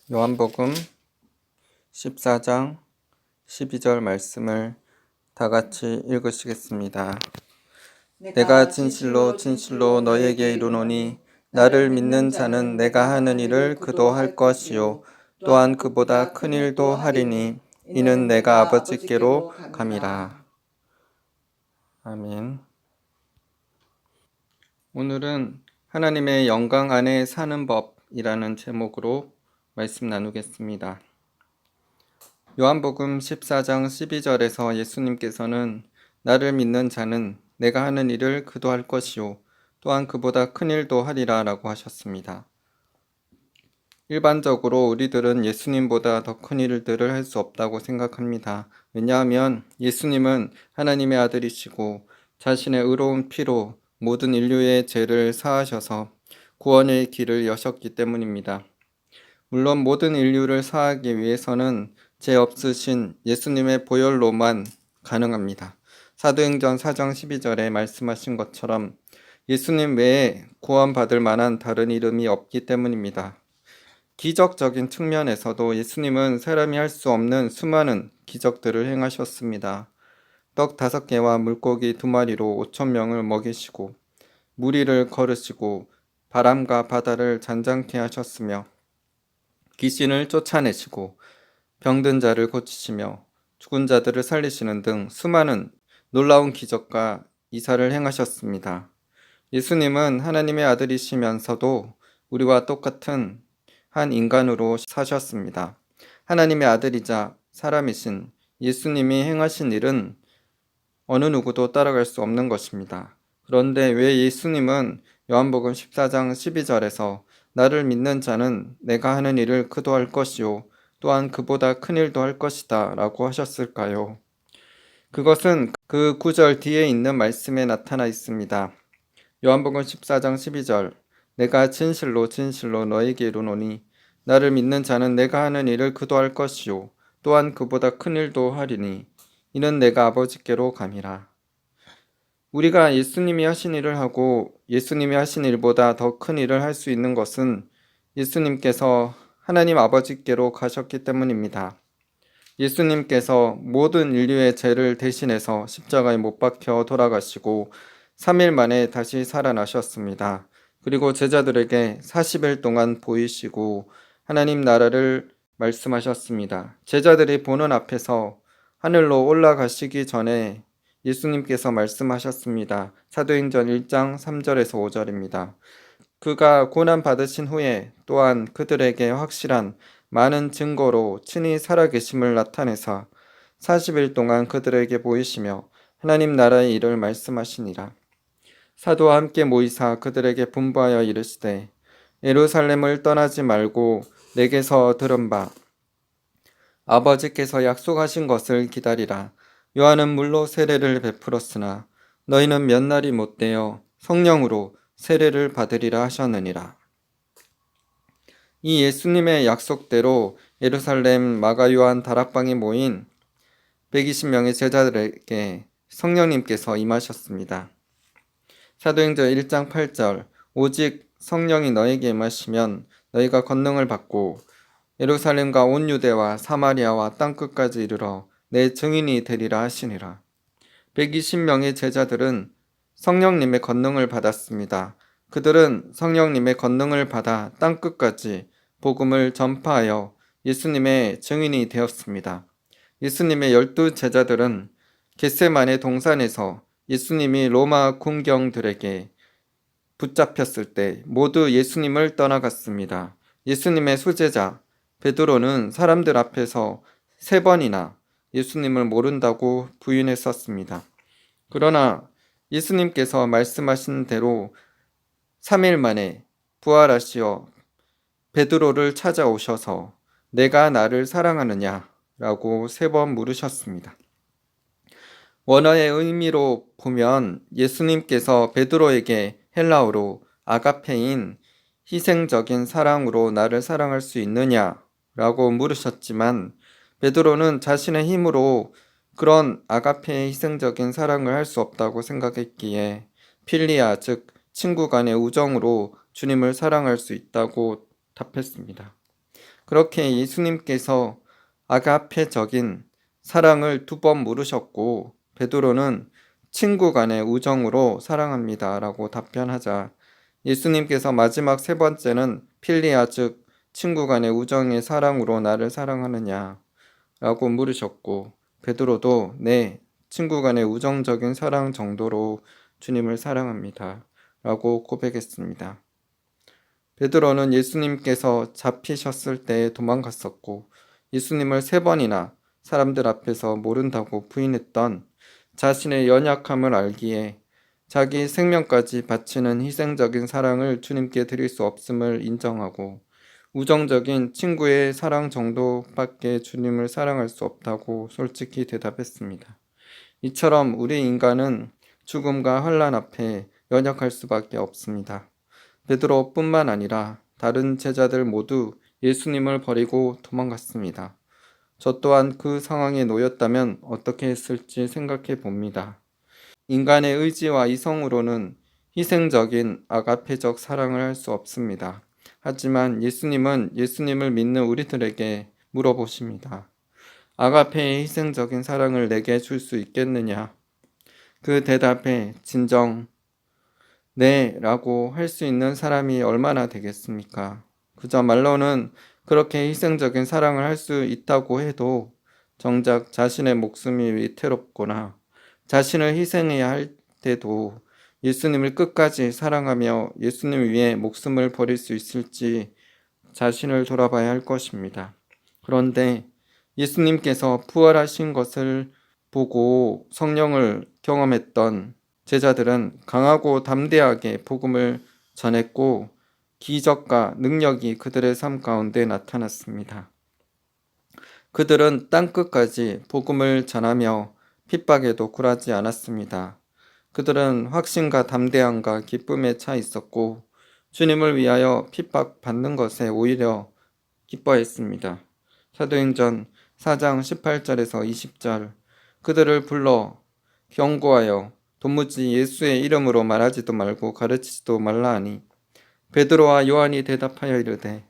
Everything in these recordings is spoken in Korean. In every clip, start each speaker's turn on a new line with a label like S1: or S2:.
S1: 요한복음 14장 12절 말씀을 다 같이 읽으시겠습니다. 내가 진실로 진실로 너에게 이르노니 나를 믿는 자는 내가 하는 일을 그도 할 것이요 또한 그보다 큰 일도 하리니 이는 내가 아버지께로 감이라. 아멘. 오늘은 하나님의 영광 안에 사는 법이라는 제목으로 말씀 나누겠습니다. 요한복음 14장 12절에서 예수님께서는 나를 믿는 자는 내가 하는 일을 그도 할 것이요 또한 그보다 큰 일도 하리라 라고 하셨습니다. 일반적으로 우리들은 예수님보다 더 큰 일들을 할 수 없다고 생각합니다. 왜냐하면 예수님은 하나님의 아들이시고 자신의 의로운 피로 모든 인류의 죄를 사하셔서 구원의 길을 여셨기 때문입니다. 물론 모든 인류를 사하기 위해서는 죄 없으신 예수님의 보혈로만 가능합니다. 사도행전 4장 12절에 말씀하신 것처럼 예수님 외에 구원받을 만한 다른 이름이 없기 때문입니다. 기적적인 측면에서도 예수님은 사람이 할 수 없는 수많은 기적들을 행하셨습니다. 떡 5개와 물고기 2마리로 5,000명을 먹이시고 무리를 걸으시고 바람과 바다를 잔잔케 하셨으며 귀신을 쫓아내시고 병든 자를 고치시며 죽은 자들을 살리시는 등 수많은 놀라운 기적과 이사를 행하셨습니다. 예수님은 하나님의 아들이시면서도 우리와 똑같은 한 인간으로 사셨습니다. 하나님의 아들이자 사람이신 예수님이 행하신 일은 어느 누구도 따라갈 수 없는 것입니다. 그런데 왜 예수님은 요한복음 14장 12절에서 나를 믿는 자는 내가 하는 일을 그도 할 것이요 또한 그보다 큰 일도 할 것이다 라고 하셨을까요? 그것은 그 구절 뒤에 있는 말씀에 나타나 있습니다. 요한복음 14장 12절 내가 진실로 진실로 너에게 이르노니 나를 믿는 자는 내가 하는 일을 그도 할 것이요 또한 그보다 큰 일도 하리니 이는 내가 아버지께로 감이라. 우리가 예수님이 하신 일을 하고 예수님이 하신 일보다 더 큰 일을 할 수 있는 것은 예수님께서 하나님 아버지께로 가셨기 때문입니다. 예수님께서 모든 인류의 죄를 대신해서 십자가에 못 박혀 돌아가시고 3일 만에 다시 살아나셨습니다. 그리고 제자들에게 40일 동안 보이시고 하나님 나라를 말씀하셨습니다. 제자들이 보는 앞에서 하늘로 올라가시기 전에 예수님께서 말씀하셨습니다. 사도행전 1장 3절에서 5절입니다. 그가 고난 받으신 후에 또한 그들에게 확실한 많은 증거로 친히 살아계심을 나타내사 40일 동안 그들에게 보이시며 하나님 나라의 일을 말씀하시니라. 사도와 함께 모이사 그들에게 분부하여 이르시되 예루살렘을 떠나지 말고 내게서 들은 바 아버지께서 약속하신 것을 기다리라. 요한은 물로 세례를 베풀었으나 너희는 몇 날이 못되어 성령으로 세례를 받으리라 하셨느니라. 이 예수님의 약속대로 예루살렘 마가 요한 다락방에 모인 120명의 제자들에게 성령님께서 임하셨습니다. 사도행전 1장 8절 오직 성령이 너에게 임하시면 너희가 권능을 받고 예루살렘과 온 유대와 사마리아와 땅끝까지 이르러 내 증인이 되리라 하시니라. 120명의 제자들은 성령님의 권능을 받았습니다. 그들은 성령님의 권능을 받아 땅끝까지 복음을 전파하여 예수님의 증인이 되었습니다. 예수님의 12 제자들은 겟세마네 동산에서 예수님이 로마 군경들에게 붙잡혔을 때 모두 예수님을 떠나갔습니다. 예수님의 수제자 베드로는 사람들 앞에서 3번이나 예수님을 모른다고 부인했었습니다. 그러나 예수님께서 말씀하신 대로 3일 만에 부활하시어 베드로를 찾아오셔서 내가 나를 사랑하느냐 라고 3번 물으셨습니다. 원어의 의미로 보면 예수님께서 베드로에게 헬라어로 아가페인 희생적인 사랑으로 나를 사랑할 수 있느냐 라고 물으셨지만 베드로는 자신의 힘으로 그런 아가페의 희생적인 사랑을 할 수 없다고 생각했기에 필리아 즉 친구 간의 우정으로 주님을 사랑할 수 있다고 답했습니다. 그렇게 예수님께서 아가페적인 사랑을 2번 물으셨고 베드로는 친구 간의 우정으로 사랑합니다 라고 답변하자 예수님께서 마지막 3번째는 필리아 즉 친구 간의 우정의 사랑으로 나를 사랑하느냐 라고 물으셨고 베드로도 네, 친구 간의 우정적인 사랑 정도로 주님을 사랑합니다 라고 고백했습니다. 베드로는 예수님께서 잡히셨을 때 도망갔었고 예수님을 3번이나 사람들 앞에서 모른다고 부인했던 자신의 연약함을 알기에 자기 생명까지 바치는 희생적인 사랑을 주님께 드릴 수 없음을 인정하고 우정적인 친구의 사랑 정도밖에 주님을 사랑할 수 없다고 솔직히 대답했습니다. 이처럼 우리 인간은 죽음과 환난 앞에 연약할 수밖에 없습니다. 베드로뿐만 아니라 다른 제자들 모두 예수님을 버리고 도망갔습니다. 저 또한 그 상황에 놓였다면 어떻게 했을지 생각해 봅니다. 인간의 의지와 이성으로는 희생적인 아가페적 사랑을 할 수 없습니다. 하지만 예수님은 예수님을 믿는 우리들에게 물어보십니다. 아가페의 희생적인 사랑을 내게 줄 수 있겠느냐? 그 대답에 진정 네 라고 할 수 있는 사람이 얼마나 되겠습니까? 그저 말로는 그렇게 희생적인 사랑을 할 수 있다고 해도 정작 자신의 목숨이 위태롭거나 자신을 희생해야 할 때도 예수님을 끝까지 사랑하며 예수님 위해 목숨을 버릴 수 있을지 자신을 돌아봐야 할 것입니다. 그런데 예수님께서 부활하신 것을 보고 성령을 경험했던 제자들은 강하고 담대하게 복음을 전했고 기적과 능력이 그들의 삶 가운데 나타났습니다. 그들은 땅끝까지 복음을 전하며 핍박에도 굴하지 않았습니다. 그들은 확신과 담대함과 기쁨에 차 있었고 주님을 위하여 핍박받는 것에 오히려 기뻐했습니다. 사도행전 4장 18절에서 20절 그들을 불러 경고하여 도무지 예수의 이름으로 말하지도 말고 가르치지도 말라 하니 베드로와 요한이 대답하여 이르되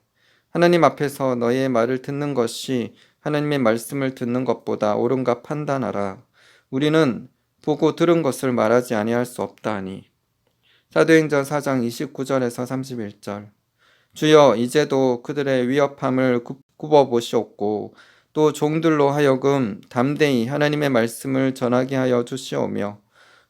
S1: 하나님 앞에서 너희의 말을 듣는 것이 하나님의 말씀을 듣는 것보다 옳은가 판단하라. 우리는 보고 들은 것을 말하지 아니할 수 없다 하니 사도행전 4장 29절에서 31절 주여 이제도 그들의 위협함을 굽어보시옵고 또 종들로 하여금 담대히 하나님의 말씀을 전하게 하여 주시오며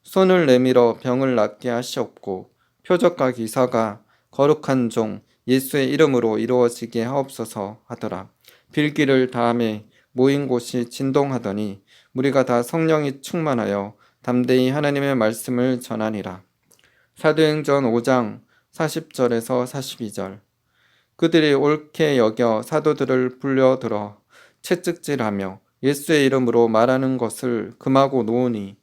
S1: 손을 내밀어 병을 낫게 하시옵고 표적과 기사가 거룩한 종 예수의 이름으로 이루어지게 하옵소서 하더라. 빌기를 다음에 모인 곳이 진동하더니 무리가 다 성령이 충만하여 담대히 하나님의 말씀을 전하니라. 사도행전 5장 40절에서 42절 그들이 옳게 여겨 사도들을 불려들어 채찍질하며 예수의 이름으로 말하는 것을 금하고 놓으니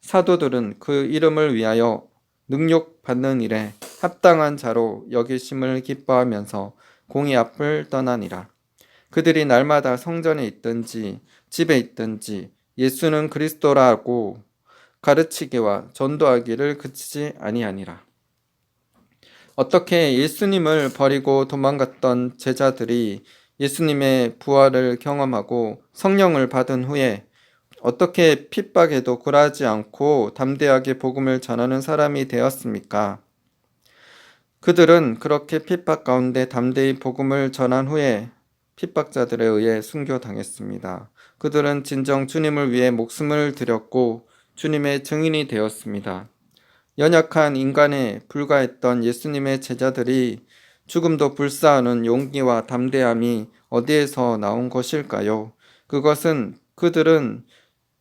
S1: 사도들은 그 이름을 위하여 능욕받는 일에 합당한 자로 여기심을 기뻐하면서 공의 앞을 떠나니라. 그들이 날마다 성전에 있든지 집에 있든지 예수는 그리스도라고 가르치기와 전도하기를 그치지 아니하니라. 어떻게 예수님을 버리고 도망갔던 제자들이 예수님의 부활을 경험하고 성령을 받은 후에 어떻게 핍박에도 굴하지 않고 담대하게 복음을 전하는 사람이 되었습니까? 그들은 그렇게 핍박 가운데 담대히 복음을 전한 후에 핍박자들에 의해 순교당했습니다. 그들은 진정 주님을 위해 목숨을 드렸고 주님의 증인이 되었습니다. 연약한 인간에 불과했던 예수님의 제자들이 죽음도 불사하는 용기와 담대함이 어디에서 나온 것일까요? 그것은 그들은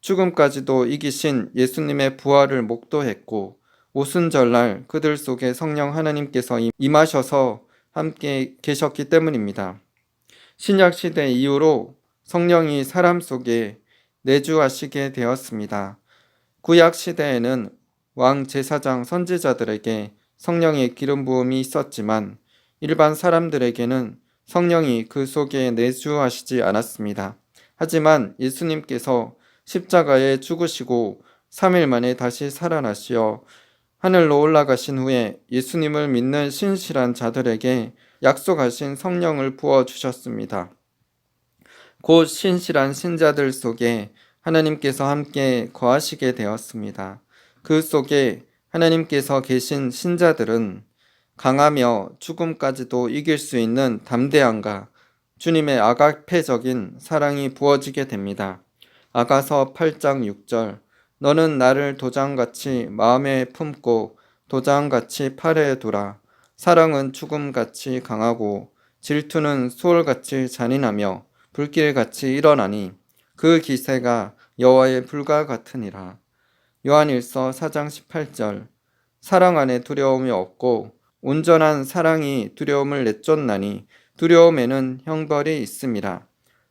S1: 죽음까지도 이기신 예수님의 부활을 목도했고 오순절날 그들 속에 성령 하나님께서 임하셔서 함께 계셨기 때문입니다. 신약시대 이후로 성령이 사람 속에 내주하시게 되었습니다. 구약시대에는 왕 제사장 선지자들에게 성령의 기름 부음이 있었지만 일반 사람들에게는 성령이 그 속에 내주하시지 않았습니다. 하지만 예수님께서 십자가에 죽으시고 3일 만에 다시 살아나시어 하늘로 올라가신 후에 예수님을 믿는 신실한 자들에게 약속하신 성령을 부어주셨습니다. 곧 신실한 신자들 속에 하나님께서 함께 거하시게 되었습니다. 그 속에 하나님께서 계신 신자들은 강하며 죽음까지도 이길 수 있는 담대함과 주님의 아가페적인 사랑이 부어지게 됩니다. 아가서 8장 6절 너는 나를 도장같이 마음에 품고 도장같이 팔에 두라. 사랑은 죽음같이 강하고 질투는 수월같이 잔인하며 불길같이 일어나니 그 기세가 여호와의 불과 같으니라. 요한일서 4장 18절 사랑 안에 두려움이 없고 온전한 사랑이 두려움을 내쫓나니 두려움에는 형벌이 있음이라.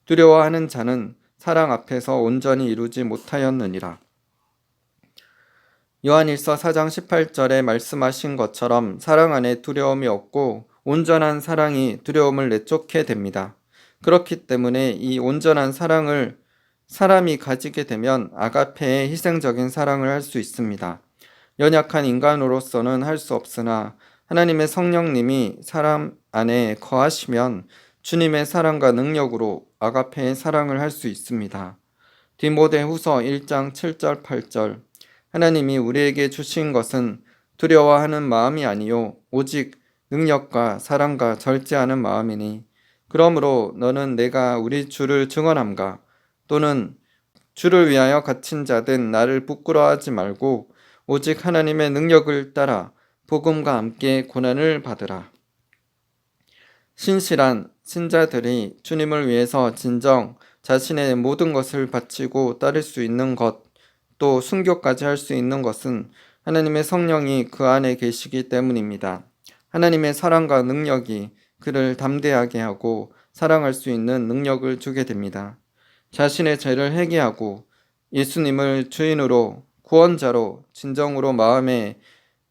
S1: 두려워하는 자는 사랑 앞에서 온전히 이루지 못하였느니라. 요한일서 4장 18절에 말씀하신 것처럼 사랑 안에 두려움이 없고 온전한 사랑이 두려움을 내쫓게 됩니다. 그렇기 때문에 이 온전한 사랑을 사람이 가지게 되면 아가페의 희생적인 사랑을 할 수 있습니다. 연약한 인간으로서는 할 수 없으나 하나님의 성령님이 사람 안에 거하시면 주님의 사랑과 능력으로 아가페의 사랑을 할 수 있습니다. 디모데후서 1장 7절 8절 하나님이 우리에게 주신 것은 두려워하는 마음이 아니요 오직 능력과 사랑과 절제하는 마음이니 그러므로 너는 내가 우리 주를 증언함과 또는 주를 위하여 갇힌 자된 나를 부끄러워하지 말고 오직 하나님의 능력을 따라 복음과 함께 고난을 받으라. 신실한 신자들이 주님을 위해서 진정 자신의 모든 것을 바치고 따를 수 있는 것, 또 순교까지 할 수 있는 것은 하나님의 성령이 그 안에 계시기 때문입니다. 하나님의 사랑과 능력이 그를 담대하게 하고 사랑할 수 있는 능력을 주게 됩니다. 자신의 죄를 회개하고 예수님을 주인으로 구원자로 진정으로 마음에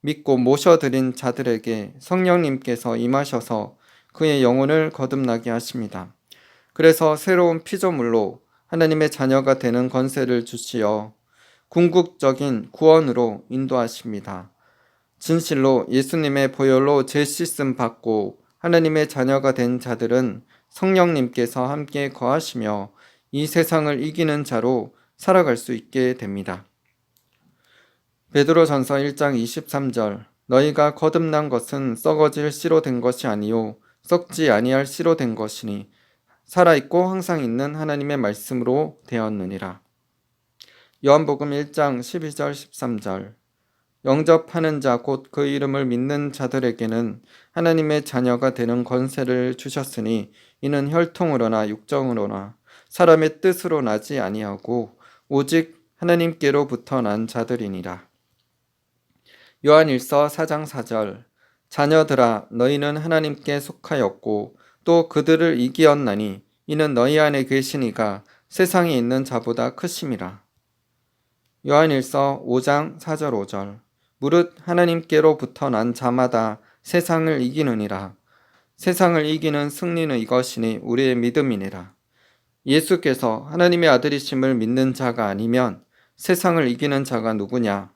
S1: 믿고 모셔드린 자들에게 성령님께서 임하셔서 그의 영혼을 거듭나게 하십니다. 그래서 새로운 피조물로 하나님의 자녀가 되는 권세를 주시어 궁극적인 구원으로 인도하십니다. 진실로 예수님의 보혈로 죄 씻음 받고 하나님의 자녀가 된 자들은 성령님께서 함께 거하시며 이 세상을 이기는 자로 살아갈 수 있게 됩니다. 베드로전서 1장 23절 너희가 거듭난 것은 썩어질 씨로 된 것이 아니요 썩지 아니할 씨로 된 것이니 살아있고 항상 있는 하나님의 말씀으로 되었느니라. 요한복음 1장 12절 13절 영접하는 자 곧 그 이름을 믿는 자들에게는 하나님의 자녀가 되는 권세를 주셨으니 이는 혈통으로나 육정으로나 사람의 뜻으로 나지 아니하고 오직 하나님께로부터 난 자들이니라. 요한일서 4장 4절 자녀들아 너희는 하나님께 속하였고 또 그들을 이기었나니 이는 너희 안에 계시니가 세상에 있는 자보다 크심이라. 요한일서 5장 4절 5절 무릇 하나님께로부터 난 자마다 세상을 이기느니라. 세상을 이기는 승리는 이것이니 우리의 믿음이니라. 예수께서 하나님의 아들이심을 믿는 자가 아니면 세상을 이기는 자가 누구냐?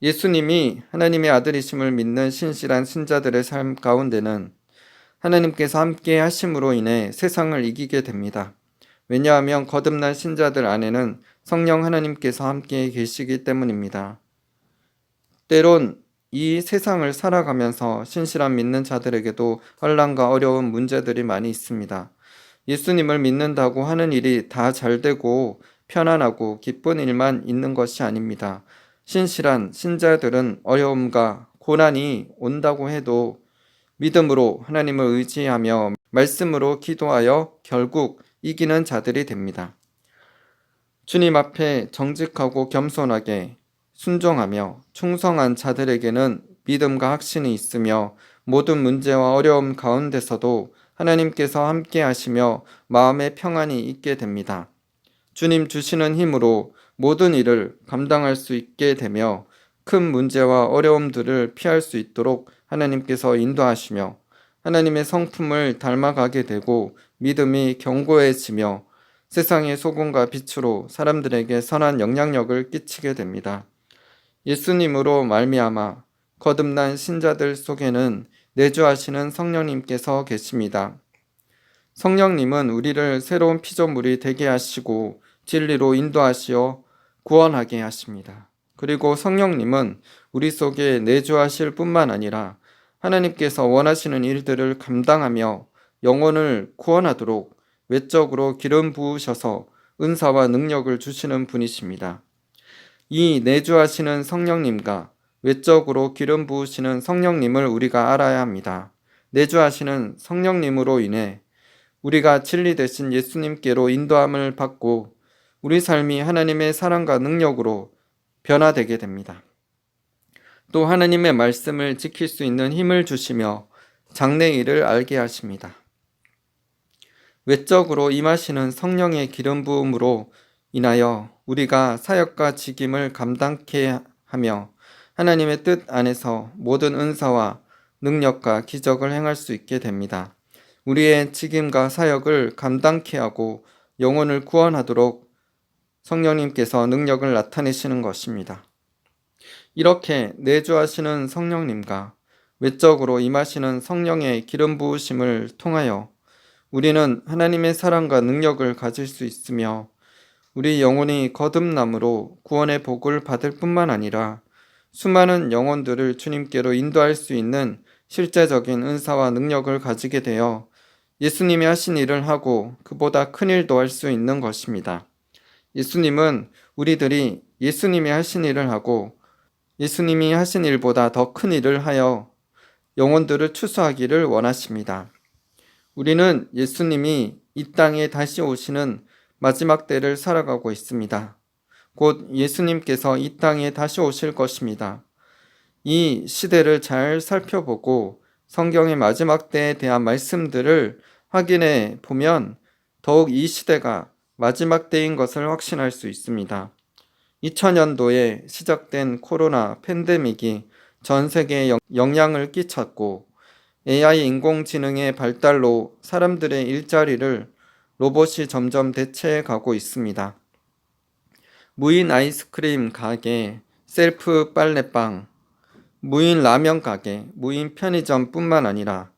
S1: 예수님이 하나님의 아들이심을 믿는 신실한 신자들의 삶 가운데는 하나님께서 함께 하심으로 인해 세상을 이기게 됩니다. 왜냐하면 거듭난 신자들 안에는 성령 하나님께서 함께 계시기 때문입니다. 때론 이 세상을 살아가면서 신실한 믿는 자들에게도 혼란과 어려운 문제들이 많이 있습니다. 예수님을 믿는다고 하는 일이 다 잘되고 편안하고 기쁜 일만 있는 것이 아닙니다. 신실한 신자들은 어려움과 고난이 온다고 해도 믿음으로 하나님을 의지하며 말씀으로 기도하여 결국 이기는 자들이 됩니다. 주님 앞에 정직하고 겸손하게 순종하며 충성한 자들에게는 믿음과 확신이 있으며 모든 문제와 어려움 가운데서도 하나님께서 함께 하시며 마음의 평안이 있게 됩니다. 주님 주시는 힘으로 모든 일을 감당할 수 있게 되며 큰 문제와 어려움들을 피할 수 있도록 하나님께서 인도하시며 하나님의 성품을 닮아가게 되고 믿음이 견고해지며 세상의 소금과 빛으로 사람들에게 선한 영향력을 끼치게 됩니다. 예수님으로 말미암아 거듭난 신자들 속에는 내주하시는 성령님께서 계십니다. 성령님은 우리를 새로운 피조물이 되게 하시고 진리로 인도하시어 구원하게 하십니다. 그리고 성령님은 우리 속에 내주하실 뿐만 아니라 하나님께서 원하시는 일들을 감당하며 영혼을 구원하도록 외적으로 기름 부으셔서 은사와 능력을 주시는 분이십니다. 이 내주하시는 성령님과 외적으로 기름 부으시는 성령님을 우리가 알아야 합니다. 내주하시는 성령님으로 인해 우리가 진리 되신 예수님께로 인도함을 받고 우리 삶이 하나님의 사랑과 능력으로 변화되게 됩니다. 또 하나님의 말씀을 지킬 수 있는 힘을 주시며 장래의 일을 알게 하십니다. 외적으로 임하시는 성령의 기름 부음으로 인하여 우리가 사역과 직임을 감당케 하며 하나님의 뜻 안에서 모든 은사와 능력과 기적을 행할 수 있게 됩니다. 우리의 직임과 사역을 감당케 하고 영혼을 구원하도록 성령님께서 능력을 나타내시는 것입니다. 이렇게 내주하시는 성령님과 외적으로 임하시는 성령의 기름 부으심을 통하여 우리는 하나님의 사랑과 능력을 가질 수 있으며 우리 영혼이 거듭남으로 구원의 복을 받을 뿐만 아니라 수많은 영혼들을 주님께로 인도할 수 있는 실제적인 은사와 능력을 가지게 되어 예수님이 하신 일을 하고 그보다 큰 일도 할 수 있는 것입니다. 예수님은 우리들이 예수님이 하신 일을 하고 예수님이 하신 일보다 더 큰 일을 하여 영혼들을 추수하기를 원하십니다. 우리는 예수님이 이 땅에 다시 오시는 마지막 때를 살아가고 있습니다. 곧 예수님께서 이 땅에 다시 오실 것입니다. 이 시대를 잘 살펴보고 성경의 마지막 때에 대한 말씀들을 확인해 보면 더욱 이 시대가 마지막 때인 것을 확신할 수 있습니다. 2000년도에 시작된 코로나 팬데믹이 전 세계에 영향을 끼쳤고 AI 인공지능의 발달로 사람들의 일자리를 로봇이 점점 대체해 가고 있습니다. 무인 아이스크림 가게, 셀프 빨래방, 무인 라면 가게, 무인 편의점뿐만 아니라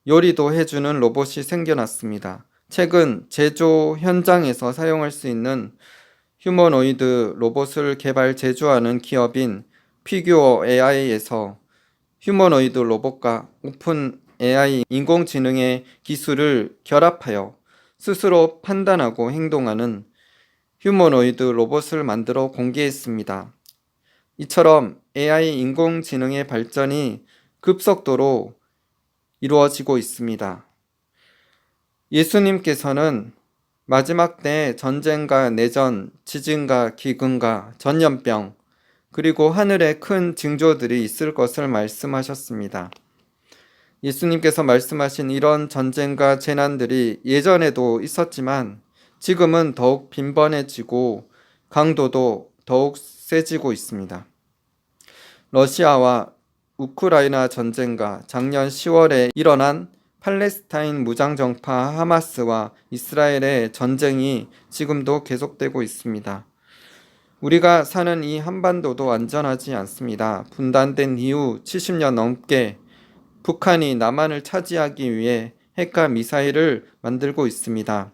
S1: 요리도 해주는 로봇이 생겨났습니다. 최근 제조 현장에서 사용할 수 있는 휴머노이드 로봇을 개발 제조하는 기업인 피규어 AI에서 휴머노이드 로봇과 오픈 AI 인공지능의 기술을 결합하여 스스로 판단하고 행동하는 휴머노이드 로봇을 만들어 공개했습니다. 이처럼 AI 인공지능의 발전이 급속도로 이루어지고 있습니다. 예수님께서는 마지막 때 전쟁과 내전, 지진과 기근과 전염병, 그리고 하늘에 큰 징조들이 있을 것을 말씀하셨습니다. 예수님께서 말씀하신 이런 전쟁과 재난들이 예전에도 있었지만 지금은 더욱 빈번해지고 강도도 더욱 세지고 있습니다. 러시아와 우크라이나 전쟁과 작년 10월에 일어난 팔레스타인 무장정파 하마스와 이스라엘의 전쟁이 지금도 계속되고 있습니다. 우리가 사는 이 한반도도 안전하지 않습니다. 분단된 이후 70년 넘게 북한이 남한을 차지하기 위해 핵과 미사일을 만들고 있습니다.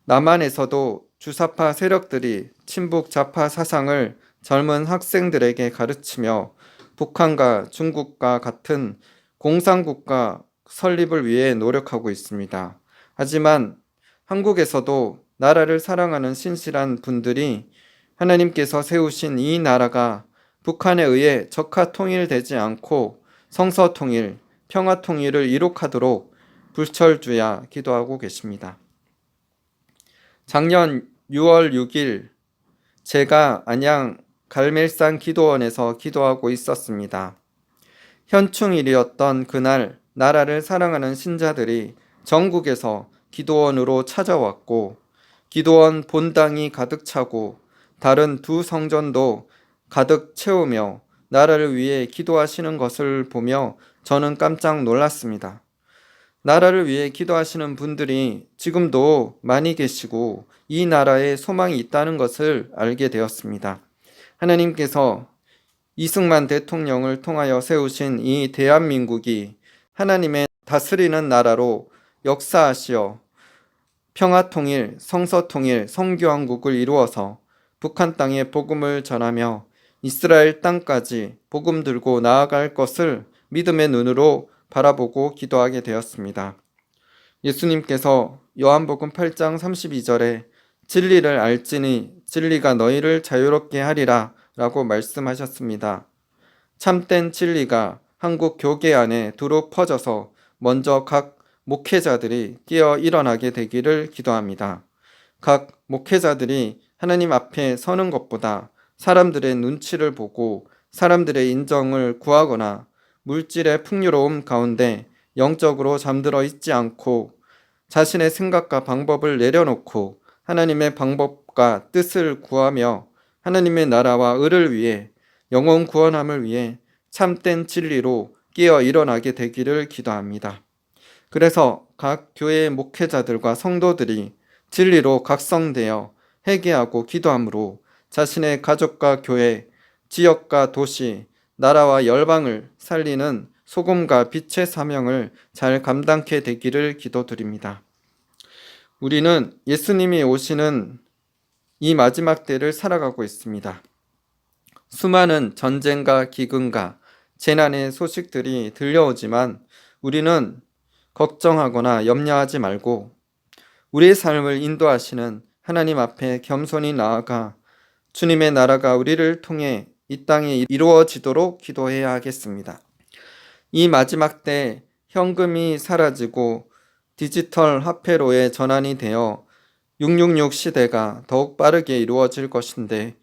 S1: 남한에서도 주사파 세력들이 친북 좌파 사상을 젊은 학생들에게 가르치며 북한과 중국과 같은 공산국가 설립을 위해 노력하고 있습니다. 하지만 한국에서도 나라를 사랑하는 신실한 분들이 하나님께서 세우신 이 나라가 북한에 의해 적화 통일되지 않고 성서 통일, 평화 통일을 이룩하도록 불철주야 기도하고 계십니다. 작년 6월 6일 제가 안양 갈멜산 기도원에서 기도하고 있었습니다. 현충일이었던 그날 나라를 사랑하는 신자들이 전국에서 기도원으로 찾아왔고 기도원 본당이 가득 차고 다른 두 성전도 가득 채우며 나라를 위해 기도하시는 것을 보며 저는 깜짝 놀랐습니다. 나라를 위해 기도하시는 분들이 지금도 많이 계시고 이 나라에 소망이 있다는 것을 알게 되었습니다. 하나님께서 이승만 대통령을 통하여 세우신 이 대한민국이 하나님의 다스리는 나라로 역사하시어 평화통일, 성서통일, 성교왕국을 이루어서 북한 땅에 복음을 전하며 이스라엘 땅까지 복음 들고 나아갈 것을 믿음의 눈으로 바라보고 기도하게 되었습니다. 예수님께서 요한복음 8장 32절에 진리를 알지니 진리가 너희를 자유롭게 하리라 라고 말씀하셨습니다. 참된 진리가 한국 교계 안에 두루 퍼져서 먼저 각 목회자들이 깨어 일어나게 되기를 기도합니다. 각 목회자들이 하나님 앞에 서는 것보다 사람들의 눈치를 보고 사람들의 인정을 구하거나 물질의 풍요로움 가운데 영적으로 잠들어 있지 않고 자신의 생각과 방법을 내려놓고 하나님의 방법과 뜻을 구하며 하나님의 나라와 의를 위해 영혼 구원함을 위해 참된 진리로 깨어 일어나게 되기를 기도합니다. 그래서 각 교회의 목회자들과 성도들이 진리로 각성되어 회개하고 기도함으로 자신의 가족과 교회, 지역과 도시, 나라와 열방을 살리는 소금과 빛의 사명을 잘 감당케 되기를 기도드립니다. 우리는 예수님이 오시는 이 마지막 때를 살아가고 있습니다. 수많은 전쟁과 기근과 재난의 소식들이 들려오지만 우리는 걱정하거나 염려하지 말고 우리의 삶을 인도하시는 하나님 앞에 겸손히 나아가 주님의 나라가 우리를 통해 이 땅에 이루어지도록 기도해야 하겠습니다. 이 마지막 때 현금이 사라지고 디지털 화폐로의 전환이 되어 666 시대가 더욱 빠르게 이루어질 것인데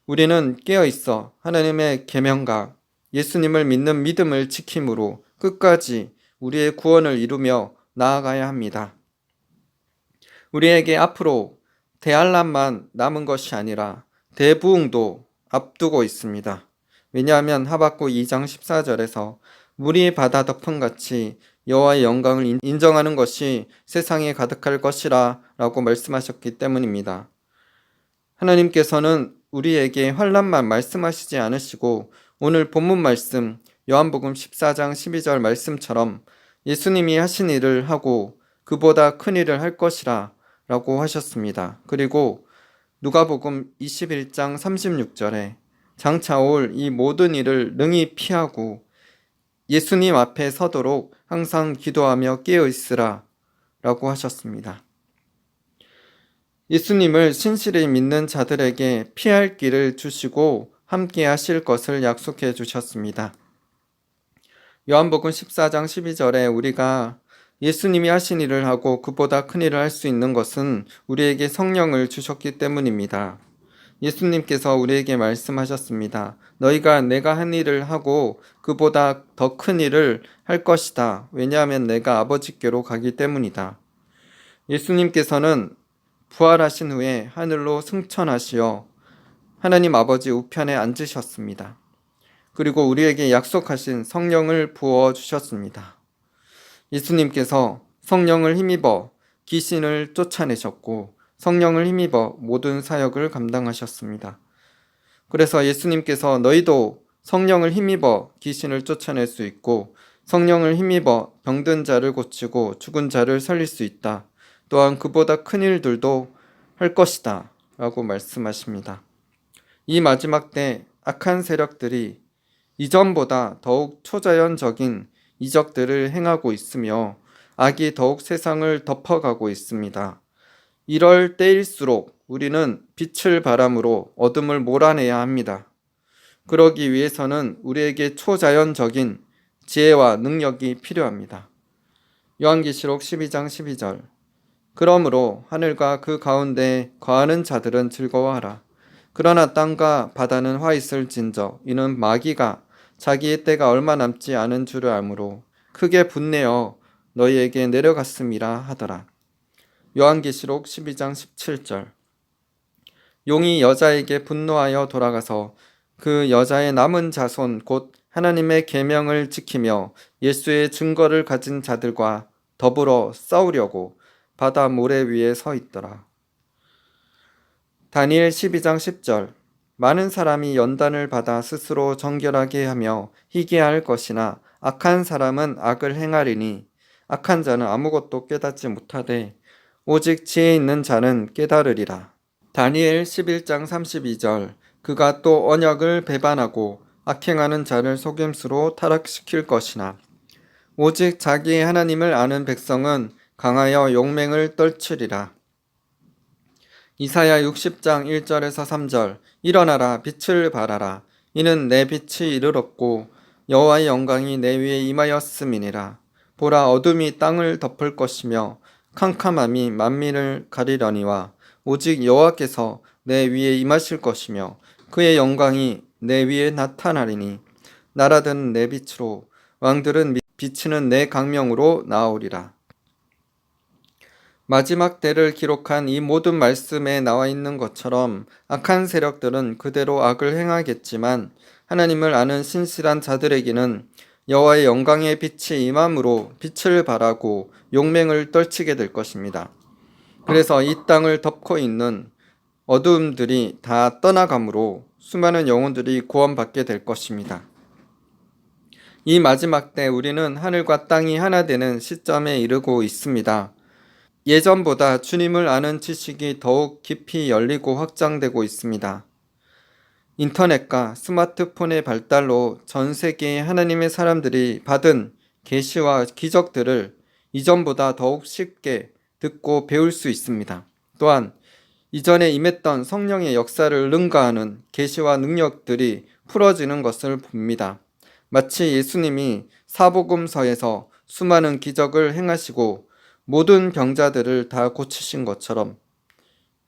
S1: 우리는 깨어있어 하나님의 계명과 예수님을 믿는 믿음을 지킴으로 끝까지 우리의 구원을 이루며 나아가야 합니다. 우리에게 앞으로 대환란만 남은 것이 아니라 대부흥도 앞두고 있습니다. 왜냐하면 하박국 2장 14절에서 물이 바다 덮음같이 여호와의 영광을 인정하는 것이 세상에 가득할 것이라 라고 말씀하셨기 때문입니다. 하나님께서는 우리에게 환난만 말씀하시지 않으시고 오늘 본문 말씀 요한복음 14장 12절 말씀처럼 예수님이 하신 일을 하고 그보다 큰 일을 할 것이라 라고 하셨습니다. 그리고 누가복음 21장 36절에 장차 올 이 모든 일을 능히 피하고 예수님 앞에 서도록 항상 기도하며 깨어 있으라 라고 하셨습니다. 예수님을 신실히 믿는 자들에게 피할 길을 주시고 함께 하실 것을 약속해 주셨습니다. 요한복음 14장 12절에 우리가 예수님이 하신 일을 하고 그보다 큰 일을 할 수 있는 것은 우리에게 성령을 주셨기 때문입니다. 예수님께서 우리에게 말씀하셨습니다. 너희가 내가 한 일을 하고 그보다 더 큰 일을 할 것이다. 왜냐하면 내가 아버지께로 가기 때문이다. 예수님께서는 부활하신 후에 하늘로 승천하시어 하나님 아버지 우편에 앉으셨습니다. 그리고 우리에게 약속하신 성령을 부어주셨습니다. 예수님께서 성령을 힘입어 귀신을 쫓아내셨고 성령을 힘입어 모든 사역을 감당하셨습니다. 그래서 예수님께서 너희도 성령을 힘입어 귀신을 쫓아낼 수 있고 성령을 힘입어 병든 자를 고치고 죽은 자를 살릴 수 있다. 또한 그보다 큰 일들도 할 것이다 라고 말씀하십니다. 이 마지막 때 악한 세력들이 이전보다 더욱 초자연적인 이적들을 행하고 있으며 악이 더욱 세상을 덮어가고 있습니다. 이럴 때일수록 우리는 빛을 바람으로 어둠을 몰아내야 합니다. 그러기 위해서는 우리에게 초자연적인 지혜와 능력이 필요합니다. 요한계시록 12장 12절 그러므로 하늘과 그 가운데 거하는 자들은 즐거워하라. 그러나 땅과 바다는 화 있을진저 이는 마귀가 자기의 때가 얼마 남지 않은 줄을 알므로 크게 분내어 너희에게 내려갔음이라 하더라. 요한계시록 12장 17절 용이 여자에게 분노하여 돌아가서 그 여자의 남은 자손 곧 하나님의 계명을 지키며 예수의 증거를 가진 자들과 더불어 싸우려고 바다 모래 위에 서 있더라. 다니엘 12장 10절 많은 사람이 연단을 받아 스스로 정결하게 하며 희게할 것이나 악한 사람은 악을 행하리니 악한 자는 아무것도 깨닫지 못하되 오직 지혜 있는 자는 깨달으리라. 다니엘 11장 32절. 그가 또 언약을 배반하고 악행하는 자를 속임수로 타락시킬 것이나 오직 자기 하나님을 아는 백성은 강하여 용맹을 떨치리라. 이사야 60장 1절에서 3절. 일어나라, 빛을 발하라. 이는 내 빛이 이르렀고 여호와의 영광이 내 위에 임하였음이니라. 보라, 어둠이 땅을 덮을 것이며 캄캄함이 만민을 가리려니와 오직 여호와께서 내 위에 임하실 것이며 그의 영광이 내 위에 나타나리니 나라들은 내 빛으로 왕들은 비치는 내 강명으로 나오리라. 마지막 때를 기록한 이 모든 말씀에 나와 있는 것처럼 악한 세력들은 그대로 악을 행하겠지만 하나님을 아는 신실한 자들에게는 여호와의 영광의 빛이 임함으로 빛을 발하고 용맹을 떨치게 될 것입니다. 그래서 이 땅을 덮고 있는 어두움들이 다 떠나가므로 수많은 영혼들이 구원받게 될 것입니다. 이 마지막 때 우리는 하늘과 땅이 하나 되는 시점에 이르고 있습니다. 예전보다 주님을 아는 지식이 더욱 깊이 열리고 확장되고 있습니다. 인터넷과 스마트폰의 발달로 전 세계의 하나님의 사람들이 받은 계시와 기적들을 이전보다 더욱 쉽게 듣고 배울 수 있습니다. 또한 이전에 임했던 성령의 역사를 능가하는 계시와 능력들이 풀어지는 것을 봅니다. 마치 예수님이 사복음서에서 수많은 기적을 행하시고 모든 병자들을 다 고치신 것처럼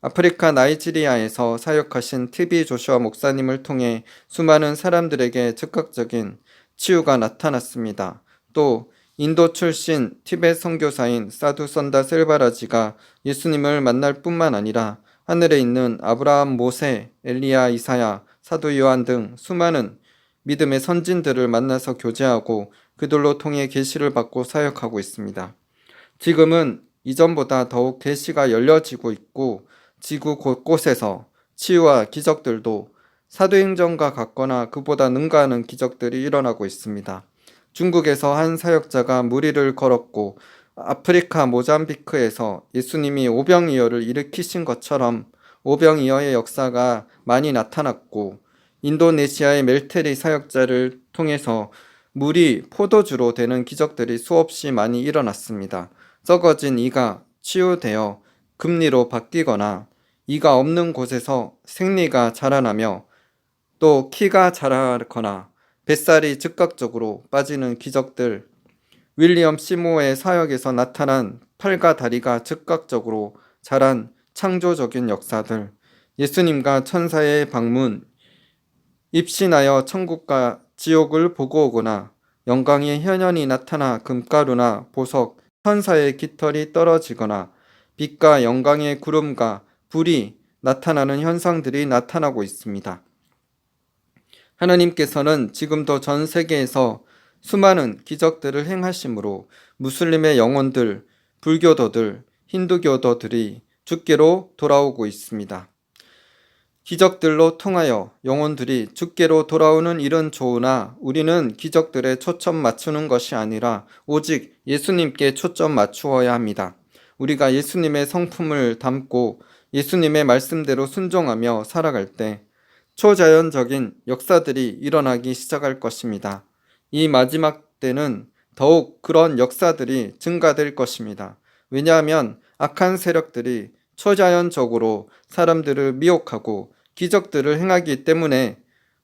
S1: 아프리카 나이지리아에서 사역하신 TB 조슈아 목사님을 통해 수많은 사람들에게 즉각적인 치유가 나타났습니다. 또 인도 출신 티베트 선교사인 사두 선다 셀바라지가 예수님을 만날 뿐만 아니라 하늘에 있는 아브라함, 모세, 엘리야, 이사야, 사도 요한 등 수많은 믿음의 선진들을 만나서 교제하고 그들로 통해 계시를 받고 사역하고 있습니다. 지금은 이전보다 더욱 계시가 열려지고 있고 지구 곳곳에서 치유와 기적들도 사도행전과 같거나 그보다 능가하는 기적들이 일어나고 있습니다. 중국에서 한 사역자가 무리를 걸었고 아프리카 모잠비크에서 예수님이 오병이어를 일으키신 것처럼 오병이어의 역사가 많이 나타났고 인도네시아의 멜테리 사역자를 통해서 물이 포도주로 되는 기적들이 수없이 많이 일어났습니다. 썩어진 이가 치유되어 금리로 바뀌거나 이가 없는 곳에서 생리가 자라나며 또 키가 자라거나 뱃살이 즉각적으로 빠지는 기적들, 윌리엄 시모어의 사역에서 나타난 팔과 다리가 즉각적으로 자란 창조적인 역사들, 예수님과 천사의 방문, 입신하여 천국과 지옥을 보고 오거나 영광의 현현이 나타나 금가루나 보석, 천사의 깃털이 떨어지거나 빛과 영광의 구름과 불이 나타나는 현상들이 나타나고 있습니다. 하나님께서는 지금도 전 세계에서 수많은 기적들을 행하심으로 무슬림의 영혼들, 불교도들, 힌두교도들이 주께로 돌아오고 있습니다. 기적들로 통하여 영혼들이 주께로 돌아오는 일은 좋으나 우리는 기적들에 초점 맞추는 것이 아니라 오직 예수님께 초점 맞추어야 합니다. 우리가 예수님의 성품을 담고 예수님의 말씀대로 순종하며 살아갈 때 초자연적인 역사들이 일어나기 시작할 것입니다. 이 마지막 때는 더욱 그런 역사들이 증가될 것입니다. 왜냐하면 악한 세력들이 초자연적으로 사람들을 미혹하고 기적들을 행하기 때문에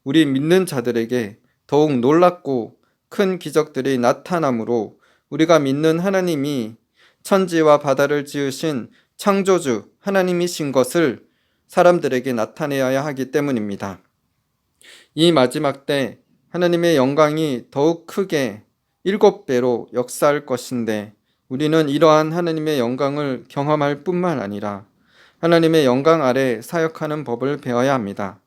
S1: 우리 믿는 자들에게 더욱 놀랍고 큰 기적들이 나타나므로 우리가 믿는 하나님이 천지와 바다를 지으신 창조주 하나님이신 것을 사람들에게 나타내어야 하기 때문입니다. 이 마지막 때 하나님의 영광이 더욱 크게 7배로 역사할 것인데 우리는 이러한 하나님의 영광을 경험할 뿐만 아니라 하나님의 영광 아래 사역하는 법을 배워야 합니다.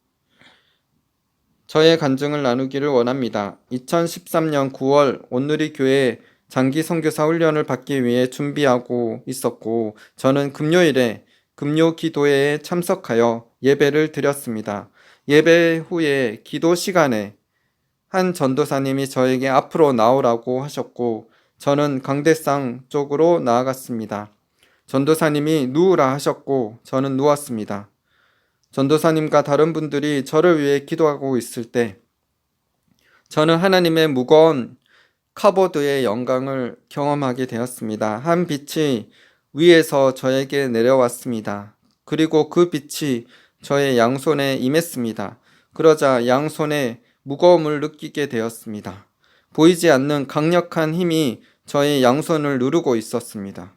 S1: 저의 간증을 나누기를 원합니다. 2013년 9월 온누리 교회에 장기 선교사 훈련을 받기 위해 준비하고 있었고 저는 금요일에 금요 기도회에 참석하여 예배를 드렸습니다. 예배 후에 기도 시간에 한 전도사님이 저에게 앞으로 나오라고 하셨고 저는 강대상 쪽으로 나아갔습니다. 전도사님이 누우라 하셨고 저는 누웠습니다. 전도사님과 다른 분들이 저를 위해 기도하고 있을 때 저는 하나님의 무거운 카보드의 영광을 경험하게 되었습니다. 한 빛이 위에서 저에게 내려왔습니다. 그리고 그 빛이 저의 양손에 임했습니다. 그러자 양손에 무거움을 느끼게 되었습니다. 보이지 않는 강력한 힘이 저의 양손을 누르고 있었습니다.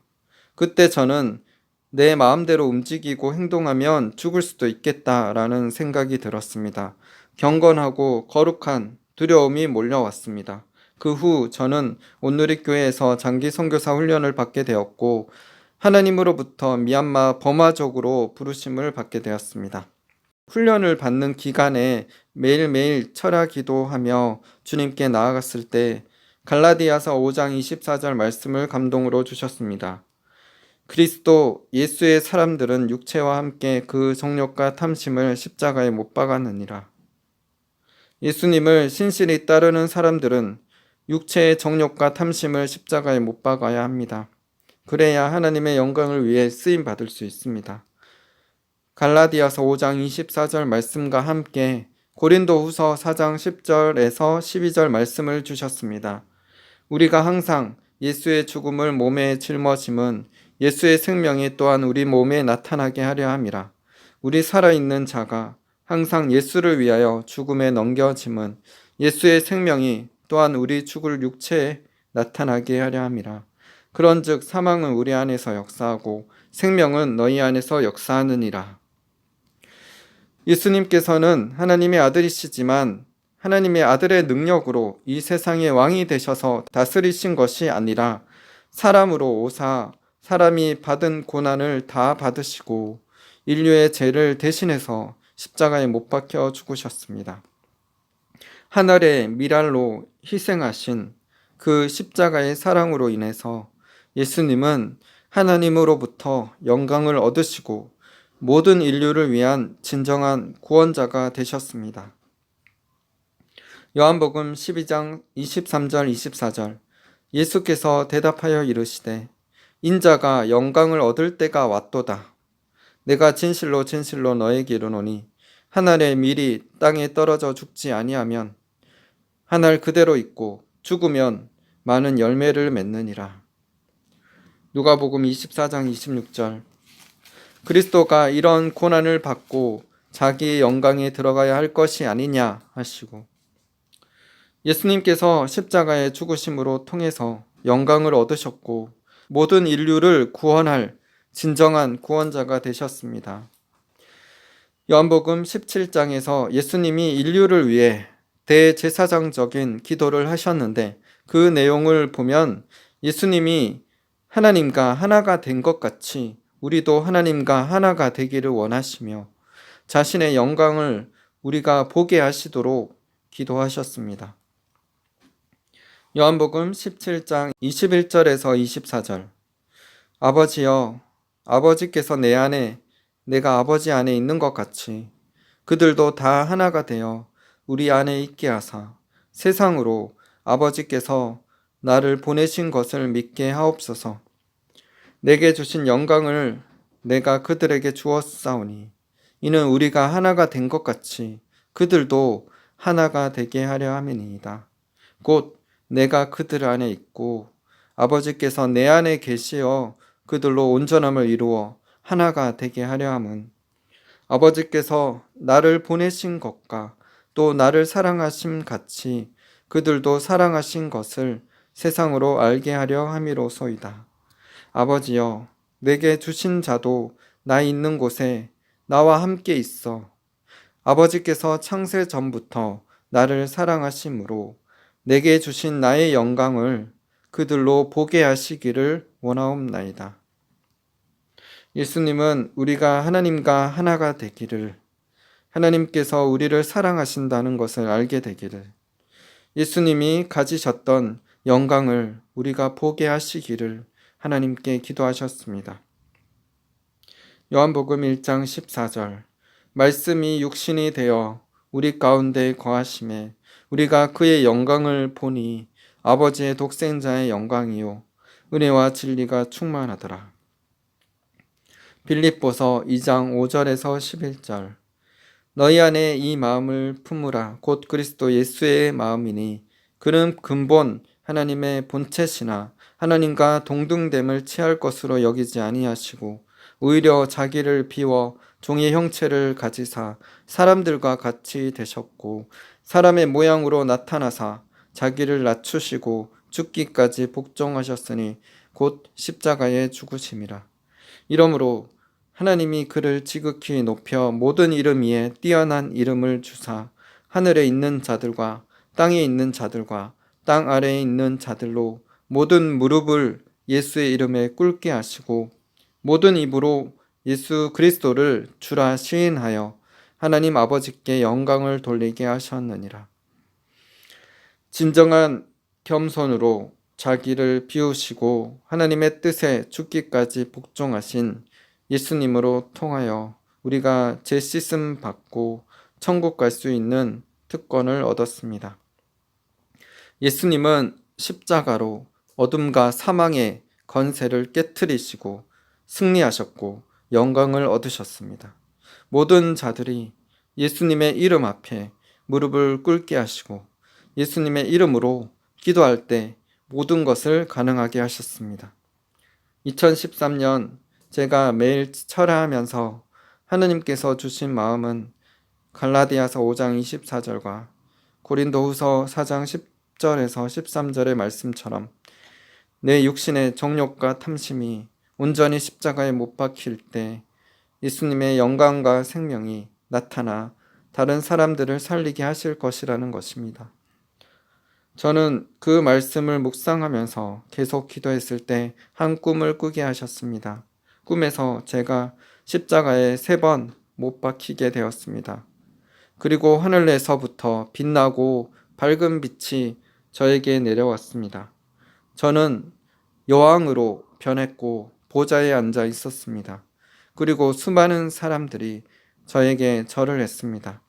S1: 그때 저는 내 마음대로 움직이고 행동하면 죽을 수도 있겠다라는 생각이 들었습니다. 경건하고 거룩한 두려움이 몰려왔습니다. 그 후 저는 온누리교회에서 장기 선교사 훈련을 받게 되었고 하나님으로부터 미얀마 버마족으로 부르심을 받게 되었습니다. 훈련을 받는 기간에 매일매일 철야 기도하며 주님께 나아갔을 때 갈라디아서 5장 24절 말씀을 감동으로 주셨습니다. 그리스도 예수의 사람들은 육체와 함께 그 정욕과 탐심을 십자가에 못 박았느니라. 예수님을 신실히 따르는 사람들은 육체의 정욕과 탐심을 십자가에 못 박아야 합니다. 그래야 하나님의 영광을 위해 쓰임 받을 수 있습니다. 갈라디아서 5장 24절 말씀과 함께 고린도후서 4장 10절에서 12절 말씀을 주셨습니다. 우리가 항상 예수의 죽음을 몸에 짊어짐은 예수의 생명이 또한 우리 몸에 나타나게 하려 함이라. 우리 살아있는 자가 항상 예수를 위하여 죽음에 넘겨짐은 예수의 생명이 또한 우리 죽을 육체에 나타나게 하려 함이라. 그런즉 사망은 우리 안에서 역사하고 생명은 너희 안에서 역사하느니라. 예수님께서는 하나님의 아들이시지만 하나님의 아들의 능력으로 이 세상의 왕이 되셔서 다스리신 것이 아니라 사람으로 오사 사람이 받은 고난을 다 받으시고 인류의 죄를 대신해서 십자가에 못 박혀 죽으셨습니다. 하늘의 미랄로 희생하신 그 십자가의 사랑으로 인해서 예수님은 하나님으로부터 영광을 얻으시고 모든 인류를 위한 진정한 구원자가 되셨습니다. 요한복음 12장 23절 24절 예수께서 대답하여 이르시되 인자가 영광을 얻을 때가 왔도다. 내가 진실로 진실로 너에게 이르노니 한 알의 밀이 땅에 떨어져 죽지 아니하면 한 알 그대로 있고 죽으면 많은 열매를 맺느니라. 누가복음 24장 26절 그리스도가 이런 고난을 받고 자기의 영광에 들어가야 할 것이 아니냐 하시고 예수님께서 십자가의 죽으심으로 통해서 영광을 얻으셨고 모든 인류를 구원할 진정한 구원자가 되셨습니다. 요한복음 17장에서 예수님이 인류를 위해 대제사장적인 기도를 하셨는데 그 내용을 보면 예수님이 하나님과 하나가 된 것 같이 우리도 하나님과 하나가 되기를 원하시며 자신의 영광을 우리가 보게 하시도록 기도하셨습니다. 요한복음 17장 21절에서 24절 아버지여 아버지께서 내 안에 내가 아버지 안에 있는 것 같이 그들도 다 하나가 되어 우리 안에 있게 하사 세상으로 아버지께서 나를 보내신 것을 믿게 하옵소서. 내게 주신 영광을 내가 그들에게 주었사오니 이는 우리가 하나가 된 것 같이 그들도 하나가 되게 하려 함이니이다. 곧 내가 그들 안에 있고 아버지께서 내 안에 계시어 그들로 온전함을 이루어 하나가 되게 하려 함은 아버지께서 나를 보내신 것과 또 나를 사랑하심 같이 그들도 사랑하신 것을 세상으로 알게 하려 함이로소이다. 아버지여 내게 주신 자도 나 있는 곳에 나와 함께 있어 아버지께서 창세 전부터 나를 사랑하심으로 내게 주신 나의 영광을 그들로 보게 하시기를 원하옵나이다. 예수님은 우리가 하나님과 하나가 되기를, 하나님께서 우리를 사랑하신다는 것을 알게 되기를, 예수님이 가지셨던 영광을 우리가 보게 하시기를 하나님께 기도하셨습니다. 요한복음 1장 14절 말씀이 육신이 되어 우리 가운데 거하심에 우리가 그의 영광을 보니 아버지의 독생자의 영광이요 은혜와 진리가 충만하더라. 빌립보서 2장 5절에서 11절. 너희 안에 이 마음을 품으라. 곧 그리스도 예수의 마음이니 그는 근본 하나님의 본체시나 하나님과 동등됨을 취할 것으로 여기지 아니하시고 오히려 자기를 비워 종의 형체를 가지사 사람들과 같이 되셨고 사람의 모양으로 나타나사 자기를 낮추시고 죽기까지 복종하셨으니 곧 십자가에 죽으심이라. 이러므로 하나님이 그를 지극히 높여 모든 이름 위에 뛰어난 이름을 주사 하늘에 있는 자들과 땅에 있는 자들과 땅 아래에 있는 자들로 모든 무릎을 예수의 이름에 꿇게 하시고 모든 입으로 예수 그리스도를 주라 시인하여 하나님 아버지께 영광을 돌리게 하셨느니라. 진정한 겸손으로 자기를 비우시고 하나님의 뜻에 죽기까지 복종하신 예수님으로 통하여 우리가 죄-씻음 받고 천국 갈 수 있는 특권을 얻었습니다. 예수님은 십자가로 어둠과 사망의 건세를 깨트리시고 승리하셨고 영광을 얻으셨습니다. 모든 자들이 예수님의 이름 앞에 무릎을 꿇게 하시고 예수님의 이름으로 기도할 때 모든 것을 가능하게 하셨습니다. 2013년 제가 매일 철야하면서 하느님께서 주신 마음은 갈라디아서 5장 24절과 고린도후서 4장 10절에서 13절의 말씀처럼 내 육신의 정욕과 탐심이 온전히 십자가에 못 박힐 때 예수님의 영광과 생명이 나타나 다른 사람들을 살리게 하실 것이라는 것입니다. 저는 그 말씀을 묵상하면서 계속 기도했을 때 한 꿈을 꾸게 하셨습니다. 꿈에서 제가 십자가에 3번 못 박히게 되었습니다. 그리고 하늘에서부터 빛나고 밝은 빛이 저에게 내려왔습니다. 저는 여왕으로 변했고 보좌에 앉아 있었습니다. 그리고 수많은 사람들이 저에게 절을 했습니다.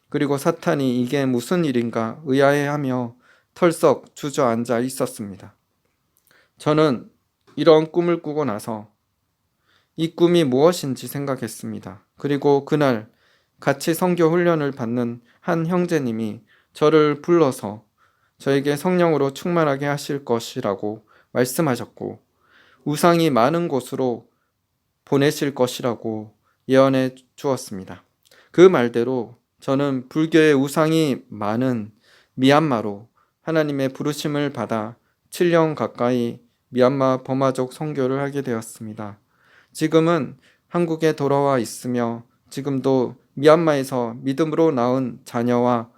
S1: 그리고 사탄이 이게 무슨 일인가 의아해하며 털썩 주저앉아 있었습니다. 저는 이런 꿈을 꾸고 나서 이 꿈이 무엇인지 생각했습니다. 그리고 그날 같이 선교 훈련을 받는 한 형제님이 저를 불러서 저에게 성령으로 충만하게 하실 것이라고 말씀하셨고 우상이 많은 곳으로 보내실 것이라고 예언해 주었습니다. 그 말대로 저는 불교의 우상이 많은 미얀마로 하나님의 부르심을 받아 7년 가까이 미얀마 버마족 선교를 하게 되었습니다. 지금은 한국에 돌아와 있으며 지금도 미얀마에서 믿음으로 낳은 자녀와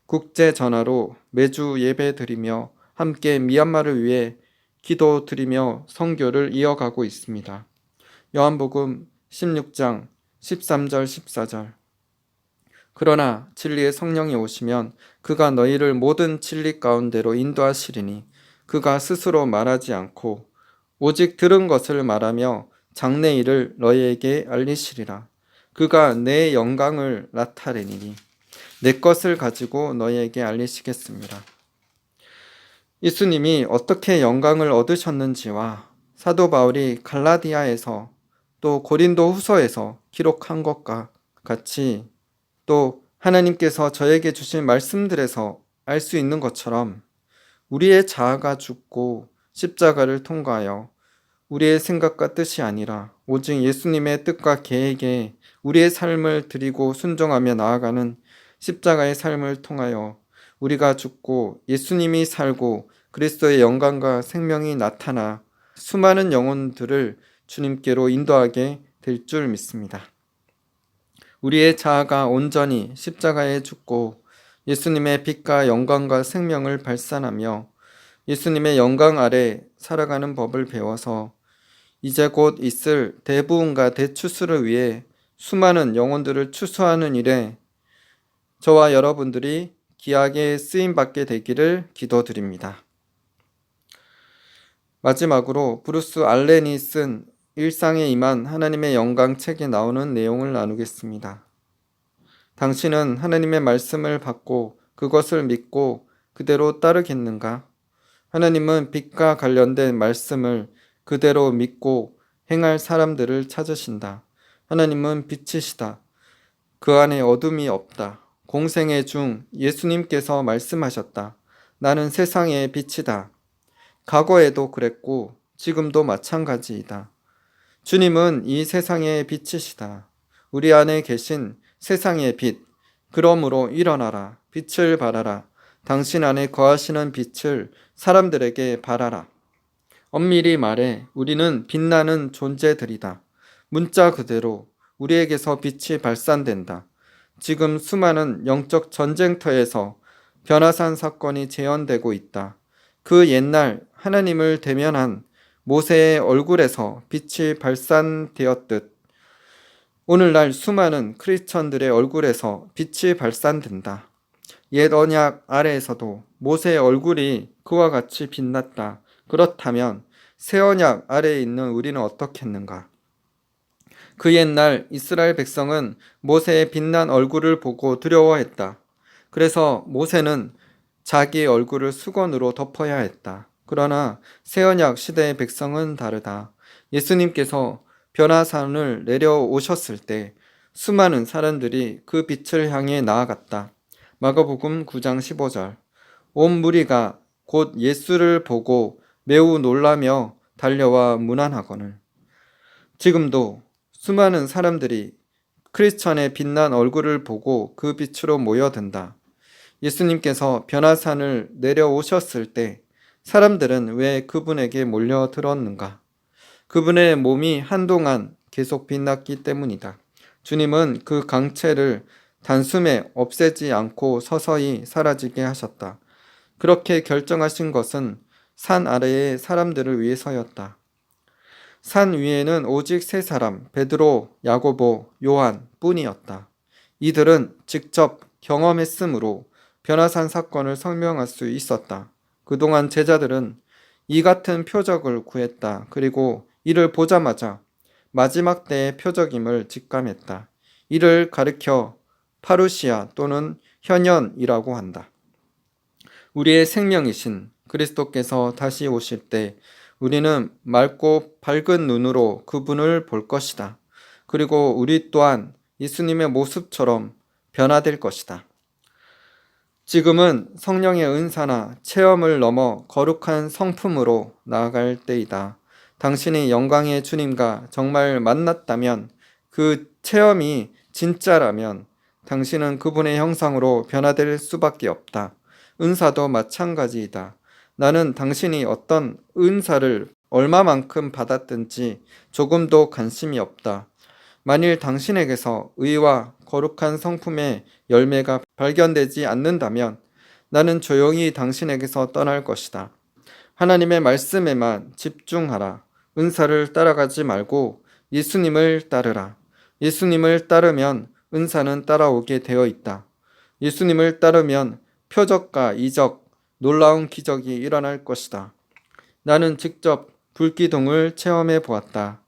S1: 국제 전화로 매주 예배 드리며 함께 미얀마를 위해 기도 드리며 선교를 이어가고 있습니다. 요한복음 16장 13절 14절. 그러나 진리의 성령이 오시면 그가 너희를 모든 진리 가운데로 인도하시리니 그가 스스로 말하지 않고 오직 들은 것을 말하며 장래 일을 너희에게 알리시리라. 그가 내 영광을 나타내니니 내 것을 가지고 너희에게 알리시겠습니다. 예수님이 어떻게 영광을 얻으셨는지와 사도 바울이 갈라디아에서 또 고린도 후서에서 기록한 것과 같이 또 하나님께서 저에게 주신 말씀들에서 알 수 있는 것처럼 우리의 자아가 죽고 십자가를 통과하여 우리의 생각과 뜻이 아니라 오직 예수님의 뜻과 계획에 우리의 삶을 드리고 순종하며 나아가는 십자가의 삶을 통하여 우리가 죽고 예수님이 살고 그리스도의 영광과 생명이 나타나 수많은 영혼들을 주님께로 인도하게 될 줄 믿습니다. 우리의 자아가 온전히 십자가에 죽고 예수님의 빛과 영광과 생명을 발산하며 예수님의 영광 아래 살아가는 법을 배워서 이제 곧 있을 대부흥과 대추수를 위해 수많은 영혼들을 추수하는 일에 저와 여러분들이 귀하게 쓰임받게 되기를 기도드립니다. 마지막으로 브루스 알렌이 쓴 일상에 임한 하나님의 영광 책에 나오는 내용을 나누겠습니다. 당신은 하나님의 말씀을 받고 그것을 믿고 그대로 따르겠는가? 하나님은 빛과 관련된 말씀을 그대로 믿고 행할 사람들을 찾으신다. 하나님은 빛이시다. 그 안에 어둠이 없다. 공생애 중 예수님께서 말씀하셨다. 나는 세상의 빛이다. 과거에도 그랬고 지금도 마찬가지이다. 주님은 이 세상의 빛이시다. 우리 안에 계신 세상의 빛. 그러므로 일어나라. 빛을 발하라. 당신 안에 거하시는 빛을 사람들에게 발하라. 엄밀히 말해 우리는 빛나는 존재들이다. 문자 그대로 우리에게서 빛이 발산된다. 지금 수많은 영적 전쟁터에서 변화산 사건이 재현되고 있다. 그 옛날 하나님을 대면한 모세의 얼굴에서 빛이 발산되었듯 오늘날 수많은 크리스천들의 얼굴에서 빛이 발산된다. 옛 언약 아래에서도 모세의 얼굴이 그와 같이 빛났다. 그렇다면 새 언약 아래에 있는 우리는 어떻겠는가? 그 옛날 이스라엘 백성은 모세의 빛난 얼굴을 보고 두려워했다. 그래서 모세는 자기의 얼굴을 수건으로 덮어야 했다. 그러나 새 언약 시대의 백성은 다르다. 예수님께서 변화산을 내려오셨을 때 수많은 사람들이 그 빛을 향해 나아갔다. 마가복음 9장 15절. 온 무리가 곧 예수를 보고 매우 놀라며 달려와 문안하거늘. 지금도 수많은 사람들이 크리스천의 빛난 얼굴을 보고 그 빛으로 모여든다. 예수님께서 변화산을 내려오셨을 때 사람들은 왜 그분에게 몰려들었는가? 그분의 몸이 한동안 계속 빛났기 때문이다. 주님은 그 강체를 단숨에 없애지 않고 서서히 사라지게 하셨다. 그렇게 결정하신 것은 산 아래의 사람들을 위해서였다. 산 위에는 오직 세 사람, 베드로, 야고보, 요한 뿐이었다. 이들은 직접 경험했으므로 변화산 사건을 설명할 수 있었다. 그동안 제자들은 이 같은 표적을 구했다. 그리고 이를 보자마자 마지막 때의 표적임을 직감했다. 이를 가리켜 파루시아 또는 현현이라고 한다. 우리의 생명이신 그리스도께서 다시 오실 때 우리는 맑고 밝은 눈으로 그분을 볼 것이다. 그리고 우리 또한 예수님의 모습처럼 변화될 것이다. 지금은 성령의 은사나 체험을 넘어 거룩한 성품으로 나아갈 때이다. 당신이 영광의 주님과 정말 만났다면 그 체험이 진짜라면 당신은 그분의 형상으로 변화될 수밖에 없다. 은사도 마찬가지이다. 나는 당신이 어떤 은사를 얼마만큼 받았든지 조금도 관심이 없다. 만일 당신에게서 의와 거룩한 성품의 열매가 발견되지 않는다면 나는 조용히 당신에게서 떠날 것이다. 하나님의 말씀에만 집중하라. 은사를 따라가지 말고 예수님을 따르라. 예수님을 따르면 은사는 따라오게 되어 있다. 예수님을 따르면 표적과 이적, 놀라운 기적이 일어날 것이다. 나는 직접 불기둥을 체험해 보았다.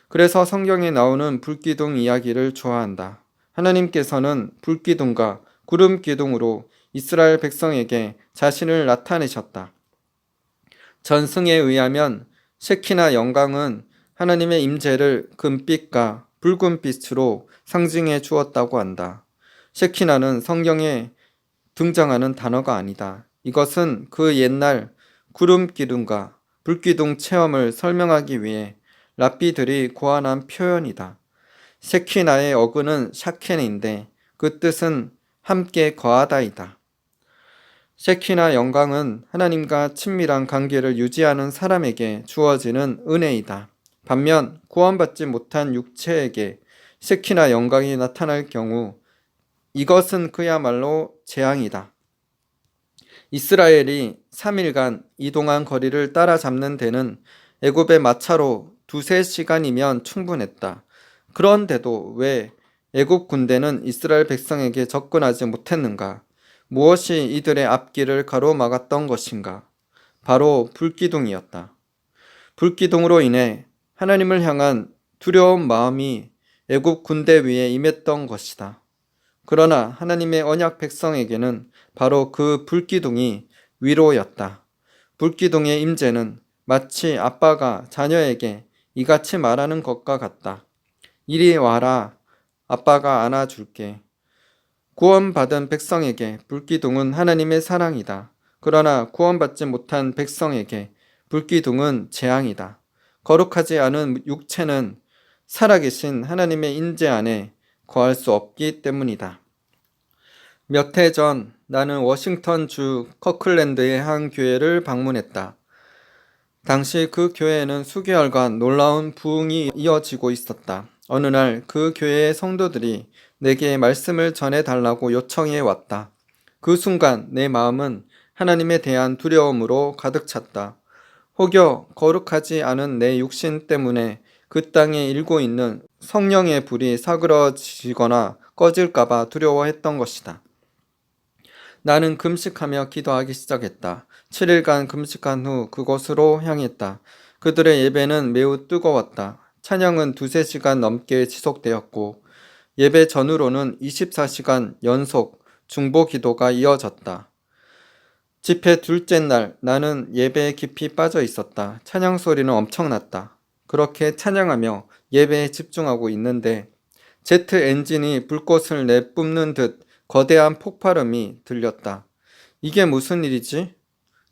S1: 그래서 성경에 나오는 불기둥 이야기를 좋아한다. 하나님께서는 불기둥과 구름기둥으로 이스라엘 백성에게 자신을 나타내셨다. 전승에 의하면 셰키나 영광은 하나님의 임재를 금빛과 붉은빛으로 상징해 주었다고 한다. 셰키나는 성경에 등장하는 단어가 아니다. 이것은 그 옛날 구름기둥과 불기둥 체험을 설명하기 위해 랍비들이 고안한 표현이다. 셰키나의 어근은 샤켄인데 그 뜻은 함께 거하다이다. 셰키나 영광은 하나님과 친밀한 관계를 유지하는 사람에게 주어지는 은혜이다. 반면 구원받지 못한 육체에게 셰키나 영광이 나타날 경우 이것은 그야말로 재앙이다. 이스라엘이 3일간 이동한 거리를 따라잡는 데는 애굽의 마차로 2-3시간이면 충분했다. 그런데도 왜 애굽 군대는 이스라엘 백성에게 접근하지 못했는가? 무엇이 이들의 앞길을 가로막았던 것인가? 바로 불기둥이었다. 불기둥으로 인해 하나님을 향한 두려운 마음이 애굽 군대 위에 임했던 것이다. 그러나 하나님의 언약 백성에게는 바로 그 불기둥이 위로였다. 불기둥의 임재는 마치 아빠가 자녀에게 이같이 말하는 것과 같다. 이리 와라. 아빠가 안아줄게. 구원받은 백성에게 불기둥은 하나님의 사랑이다. 그러나 구원받지 못한 백성에게 불기둥은 재앙이다. 거룩하지 않은 육체는 살아계신 하나님의 인재 안에 거할 수 없기 때문이다. 몇 해 전 나는 워싱턴 주 커클랜드의 한 교회를 방문했다. 당시 그 교회에는 수개월간 놀라운 부흥이 이어지고 있었다. 어느 날 그 교회의 성도들이 내게 말씀을 전해달라고 요청해 왔다. 그 순간 내 마음은 하나님에 대한 두려움으로 가득 찼다. 혹여 거룩하지 않은 내 육신 때문에 그 땅에 일고 있는 성령의 불이 사그러지거나 꺼질까봐 두려워했던 것이다. 나는 금식하며 기도하기 시작했다. 7일간 금식한 후 그곳으로 향했다. 그들의 예배는 매우 뜨거웠다. 찬양은 2~3시간 넘게 지속되었고 예배 전후로는 24시간 연속 중보 기도가 이어졌다. 집회 둘째 날 나는 예배에 깊이 빠져 있었다. 찬양 소리는 엄청났다. 그렇게 찬양하며 예배에 집중하고 있는데 제트 엔진이 불꽃을 내뿜는 듯 거대한 폭발음이 들렸다. 이게 무슨 일이지?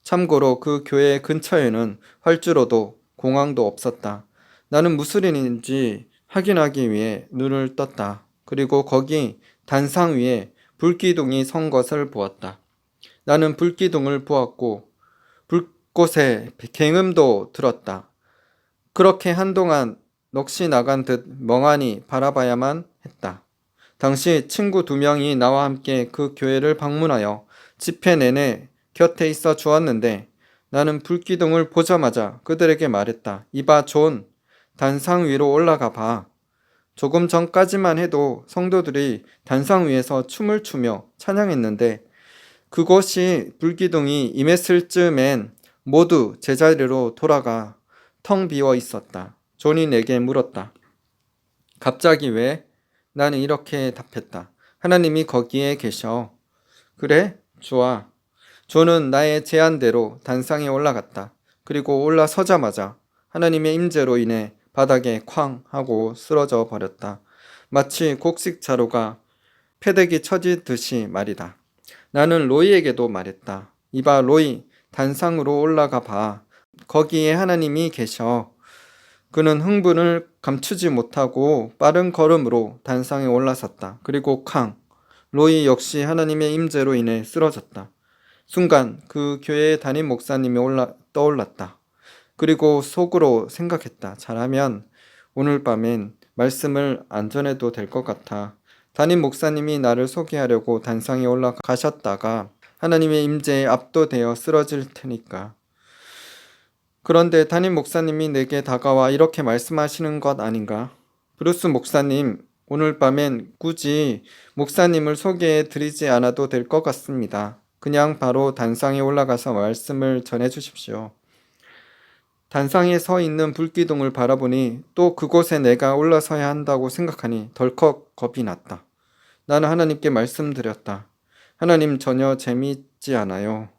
S1: 참고로 그 교회 근처에는 활주로도 공항도 없었다. 나는 무슨 일인지 확인하기 위해 눈을 떴다. 그리고 거기 단상 위에 불기둥이 선 것을 보았다. 나는 불기둥을 보았고 불꽃에 갱음도 들었다. 그렇게 한동안 넋이 나간 듯 멍하니 바라봐야만 했다. 당시 친구 2명이 나와 함께 그 교회를 방문하여 집회 내내 곁에 있어 주었는데 나는 불기둥을 보자마자 그들에게 말했다. 이봐 존, 단상 위로 올라가 봐. 조금 전까지만 해도 성도들이 단상 위에서 춤을 추며 찬양했는데 그곳이 불기둥이 임했을 즈음엔 모두 제자리로 돌아가 텅 비어 있었다. 존이 내게 물었다. 갑자기 왜? 나는 이렇게 답했다. 하나님이 거기에 계셔. 그래? 좋아. 존은 나의 제안대로 단상에 올라갔다. 그리고 올라서자마자 하나님의 임재로 인해 바닥에 쾅 하고 쓰러져 버렸다. 마치 곡식 자루가 패대기 쳐지듯이 말이다. 나는 로이에게도 말했다. 이봐 로이, 단상으로 올라가 봐. 거기에 하나님이 계셔. 그는 흥분을 감추지 못하고 빠른 걸음으로 단상에 올라섰다. 그리고 캉! 로이 역시 하나님의 임재로 인해 쓰러졌다. 순간 그 교회의 담임 목사님이 떠올랐다. 그리고 속으로 생각했다. 잘하면 오늘 밤엔 말씀을 안 전해도 될 것 같아. 담임 목사님이 나를 소개하려고 단상에 올라가셨다가 하나님의 임재에 압도되어 쓰러질 테니까. 그런데 담임 목사님이 내게 다가와 이렇게 말씀하시는 것 아닌가? 브루스 목사님, 오늘 밤엔 굳이 목사님을 소개해 드리지 않아도 될 것 같습니다. 그냥 바로 단상에 올라가서 말씀을 전해 주십시오. 단상에 서 있는 불기둥을 바라보니 또 그곳에 내가 올라서야 한다고 생각하니 덜컥 겁이 났다. 나는 하나님께 말씀드렸다. 하나님 전혀 재미있지 않아요.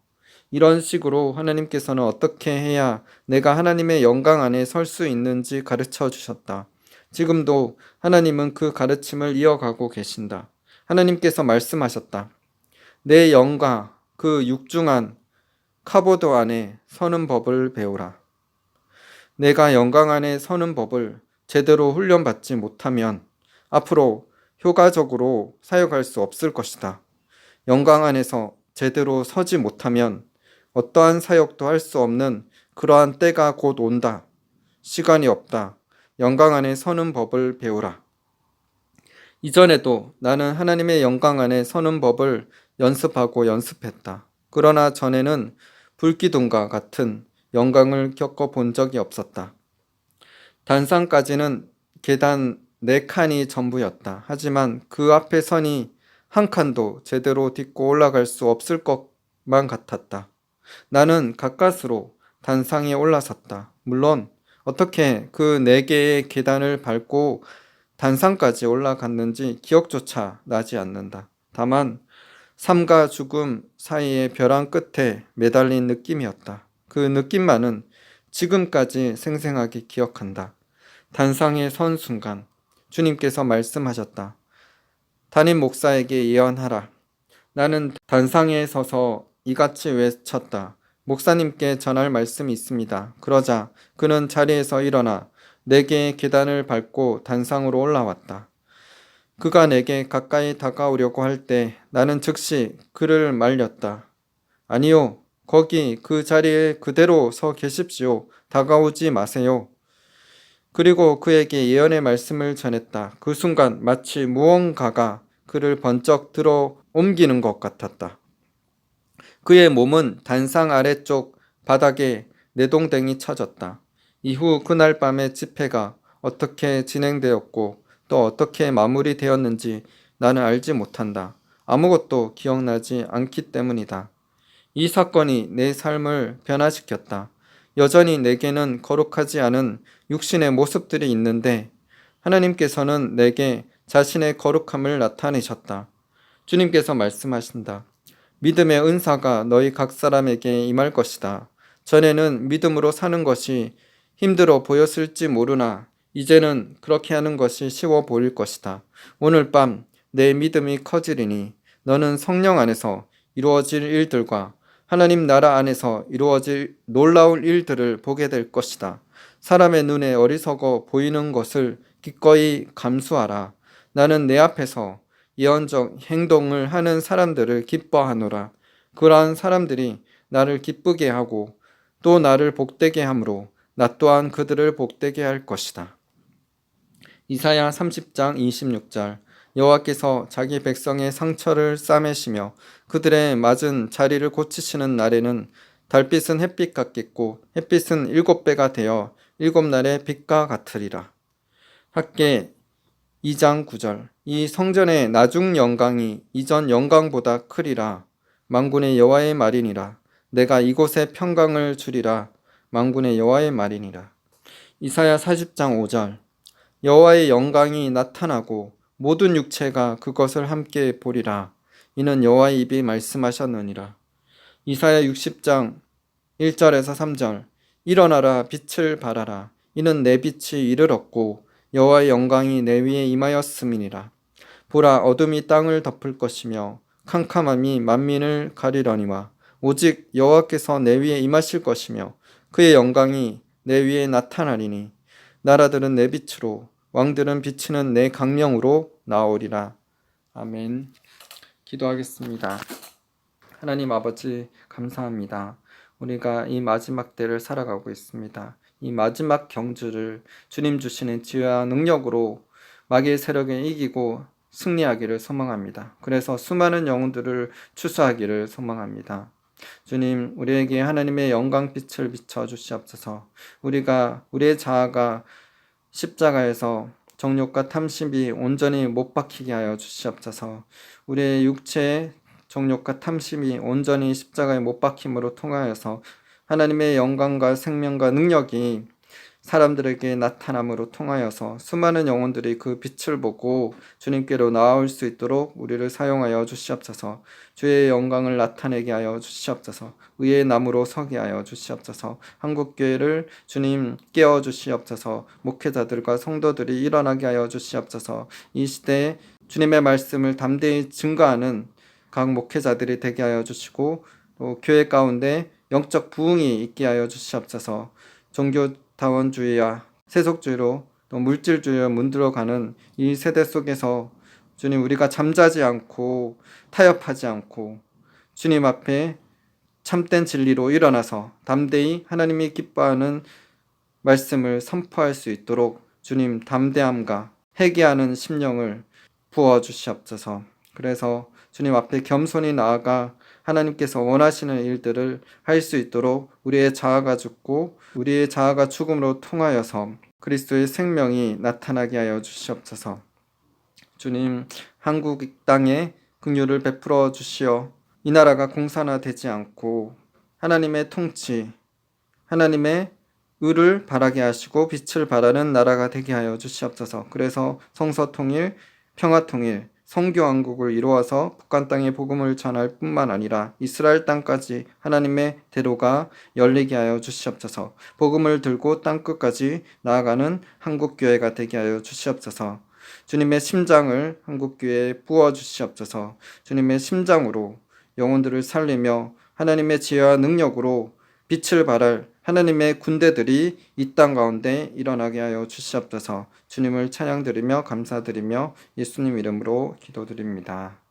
S1: 이런 식으로 하나님께서는 어떻게 해야 내가 하나님의 영광 안에 설 수 있는지 가르쳐 주셨다. 지금도 하나님은 그 가르침을 이어가고 계신다. 하나님께서 말씀하셨다. 내 영과 그 육중한 카보드 안에 서는 법을 배우라. 내가 영광 안에 서는 법을 제대로 훈련받지 못하면 앞으로 효과적으로 사역할 수 없을 것이다. 영광 안에서 제대로 서지 못하면 어떠한 사역도 할 수 없는 그러한 때가 곧 온다. 시간이 없다. 영광 안에 서는 법을 배우라. 이전에도 나는 하나님의 영광 안에 서는 법을 연습하고 연습했다. 그러나 전에는 불기둥과 같은 영광을 겪어본 적이 없었다. 단상까지는 계단 4칸이 전부였다. 하지만 그 앞에 선이 한 칸도 제대로 딛고 올라갈 수 없을 것만 같았다. 나는 가까스로 단상에 올라섰다. 물론 어떻게 그 4개의 계단을 밟고 단상까지 올라갔는지 기억조차 나지 않는다. 다만 삶과 죽음 사이의 벼랑 끝에 매달린 느낌이었다. 그 느낌만은 지금까지 생생하게 기억한다. 단상에 선 순간 주님께서 말씀하셨다. 담임 목사에게 예언하라. 나는 단상에 서서 이같이 외쳤다. 목사님께 전할 말씀이 있습니다. 그러자 그는 자리에서 일어나 4개의 계단을 밟고 단상으로 올라왔다. 그가 내게 가까이 다가오려고 할 때 나는 즉시 그를 말렸다. 아니요, 거기 그 자리에 그대로 서 계십시오. 다가오지 마세요. 그리고 그에게 예언의 말씀을 전했다. 그 순간 마치 무언가가 그를 번쩍 들어 옮기는 것 같았다. 그의 몸은 단상 아래쪽 바닥에 내동댕이 쳐졌다. 이후 그날 밤의 집회가 어떻게 진행되었고 또 어떻게 마무리되었는지 나는 알지 못한다. 아무것도 기억나지 않기 때문이다. 이 사건이 내 삶을 변화시켰다. 여전히 내게는 거룩하지 않은 육신의 모습들이 있는데 하나님께서는 내게 자신의 거룩함을 나타내셨다. 주님께서 말씀하신다. 믿음의 은사가 너희 각 사람에게 임할 것이다. 전에는 믿음으로 사는 것이 힘들어 보였을지 모르나 이제는 그렇게 하는 것이 쉬워 보일 것이다. 오늘 밤 내 믿음이 커지리니 너는 성령 안에서 이루어질 일들과 하나님 나라 안에서 이루어질 놀라운 일들을 보게 될 것이다. 사람의 눈에 어리석어 보이는 것을 기꺼이 감수하라. 나는 내 앞에서 예언적 행동을 하는 사람들을 기뻐하노라. 그러한 사람들이 나를 기쁘게 하고 또 나를 복되게 하므로 나 또한 그들을 복되게 할 것이다. 이사야 30장 26절 여호와께서 자기 백성의 상처를 싸매시며 그들의 맞은 자리를 고치시는 날에는 달빛은 햇빛 같겠고 햇빛은 7배가 되어 7날의 빛과 같으리라. 학개 2장 9절 이 성전의 나중 영광이 이전 영광보다 크리라. 만군의 여호와의 말이니라. 내가 이곳에 평강을 주리라. 만군의 여호와의 말이니라. 이사야 40장 5절 여호와의 영광이 나타나고 모든 육체가 그것을 함께 보리라. 이는 여호와의 입이 말씀하셨느니라. 이사야 60장 1절에서 3절 일어나라 빛을 발하라. 이는 내 빛이 이르렀고 여호와의 영광이 내 위에 임하였음이니라. 보라 어둠이 땅을 덮을 것이며 캄캄함이 만민을 가리려니와 오직 여호와께서 내 위에 임하실 것이며 그의 영광이 내 위에 나타나리니 나라들은 내 빛으로 왕들은 비치는 내 강령으로 나오리라. 아멘. 기도하겠습니다. 하나님 아버지 감사합니다. 우리가 이 마지막 때를 살아가고 있습니다. 이 마지막 경주를 주님 주시는 지혜와 능력으로 마귀의 세력에 이기고 승리하기를 소망합니다. 그래서 수많은 영혼들을 추수하기를 소망합니다. 주님, 우리에게 하나님의 영광빛을 비춰 주시옵소서. 우리의 자아가 십자가에서 정욕과 탐심이 온전히 못 박히게 하여 주시옵소서. 우리의 육체의 정욕과 탐심이 온전히 십자가에 못 박힘으로 통하여서 하나님의 영광과 생명과 능력이 사람들에게 나타남으로 통하여서 수많은 영혼들이 그 빛을 보고 주님께로 나아올 수 있도록 우리를 사용하여 주시옵소서. 주의 영광을 나타내게 하여 주시옵소서. 의의 나무로 서게 하여 주시옵소서. 한국교회를 주님 깨워 주시옵소서. 목회자들과 성도들이 일어나게 하여 주시옵소서. 이 시대에 주님의 말씀을 담대히 증거하는 각 목회자들이 되게 하여 주시고 또 교회 가운데 영적 부흥이 있게 하여 주시옵소서. 종교다원주의와 세속주의로 또 물질주의로 문들어가는 이 세대 속에서 주님 우리가 잠자지 않고 타협하지 않고 주님 앞에 참된 진리로 일어나서 담대히 하나님이 기뻐하는 말씀을 선포할 수 있도록 주님 담대함과 회개하는 심령을 부어주시옵소서. 그래서 주님 앞에 겸손히 나아가 하나님께서 원하시는 일들을 할 수 있도록 우리의 자아가 죽고 우리의 자아가 죽음으로 통하여서 그리스도의 생명이 나타나게 하여 주시옵소서. 주님, 한국 땅에 긍휼을 베풀어 주시어 이 나라가 공산화되지 않고 하나님의 통치, 하나님의 의를 바라게 하시고 빛을 발하는 나라가 되게 하여 주시옵소서. 그래서 성서 통일, 평화 통일, 성교 왕국을 이루어서 북한 땅에 복음을 전할 뿐만 아니라 이스라엘 땅까지 하나님의 대로가 열리게 하여 주시옵소서. 복음을 들고 땅끝까지 나아가는 한국교회가 되게 하여 주시옵소서. 주님의 심장을 한국교회에 부어 주시옵소서. 주님의 심장으로 영혼들을 살리며 하나님의 지혜와 능력으로 빛을 발할 하나님의 군대들이 이 땅 가운데 일어나게 하여 주시옵소서. 주님을 찬양드리며 감사드리며 예수님 이름으로 기도드립니다.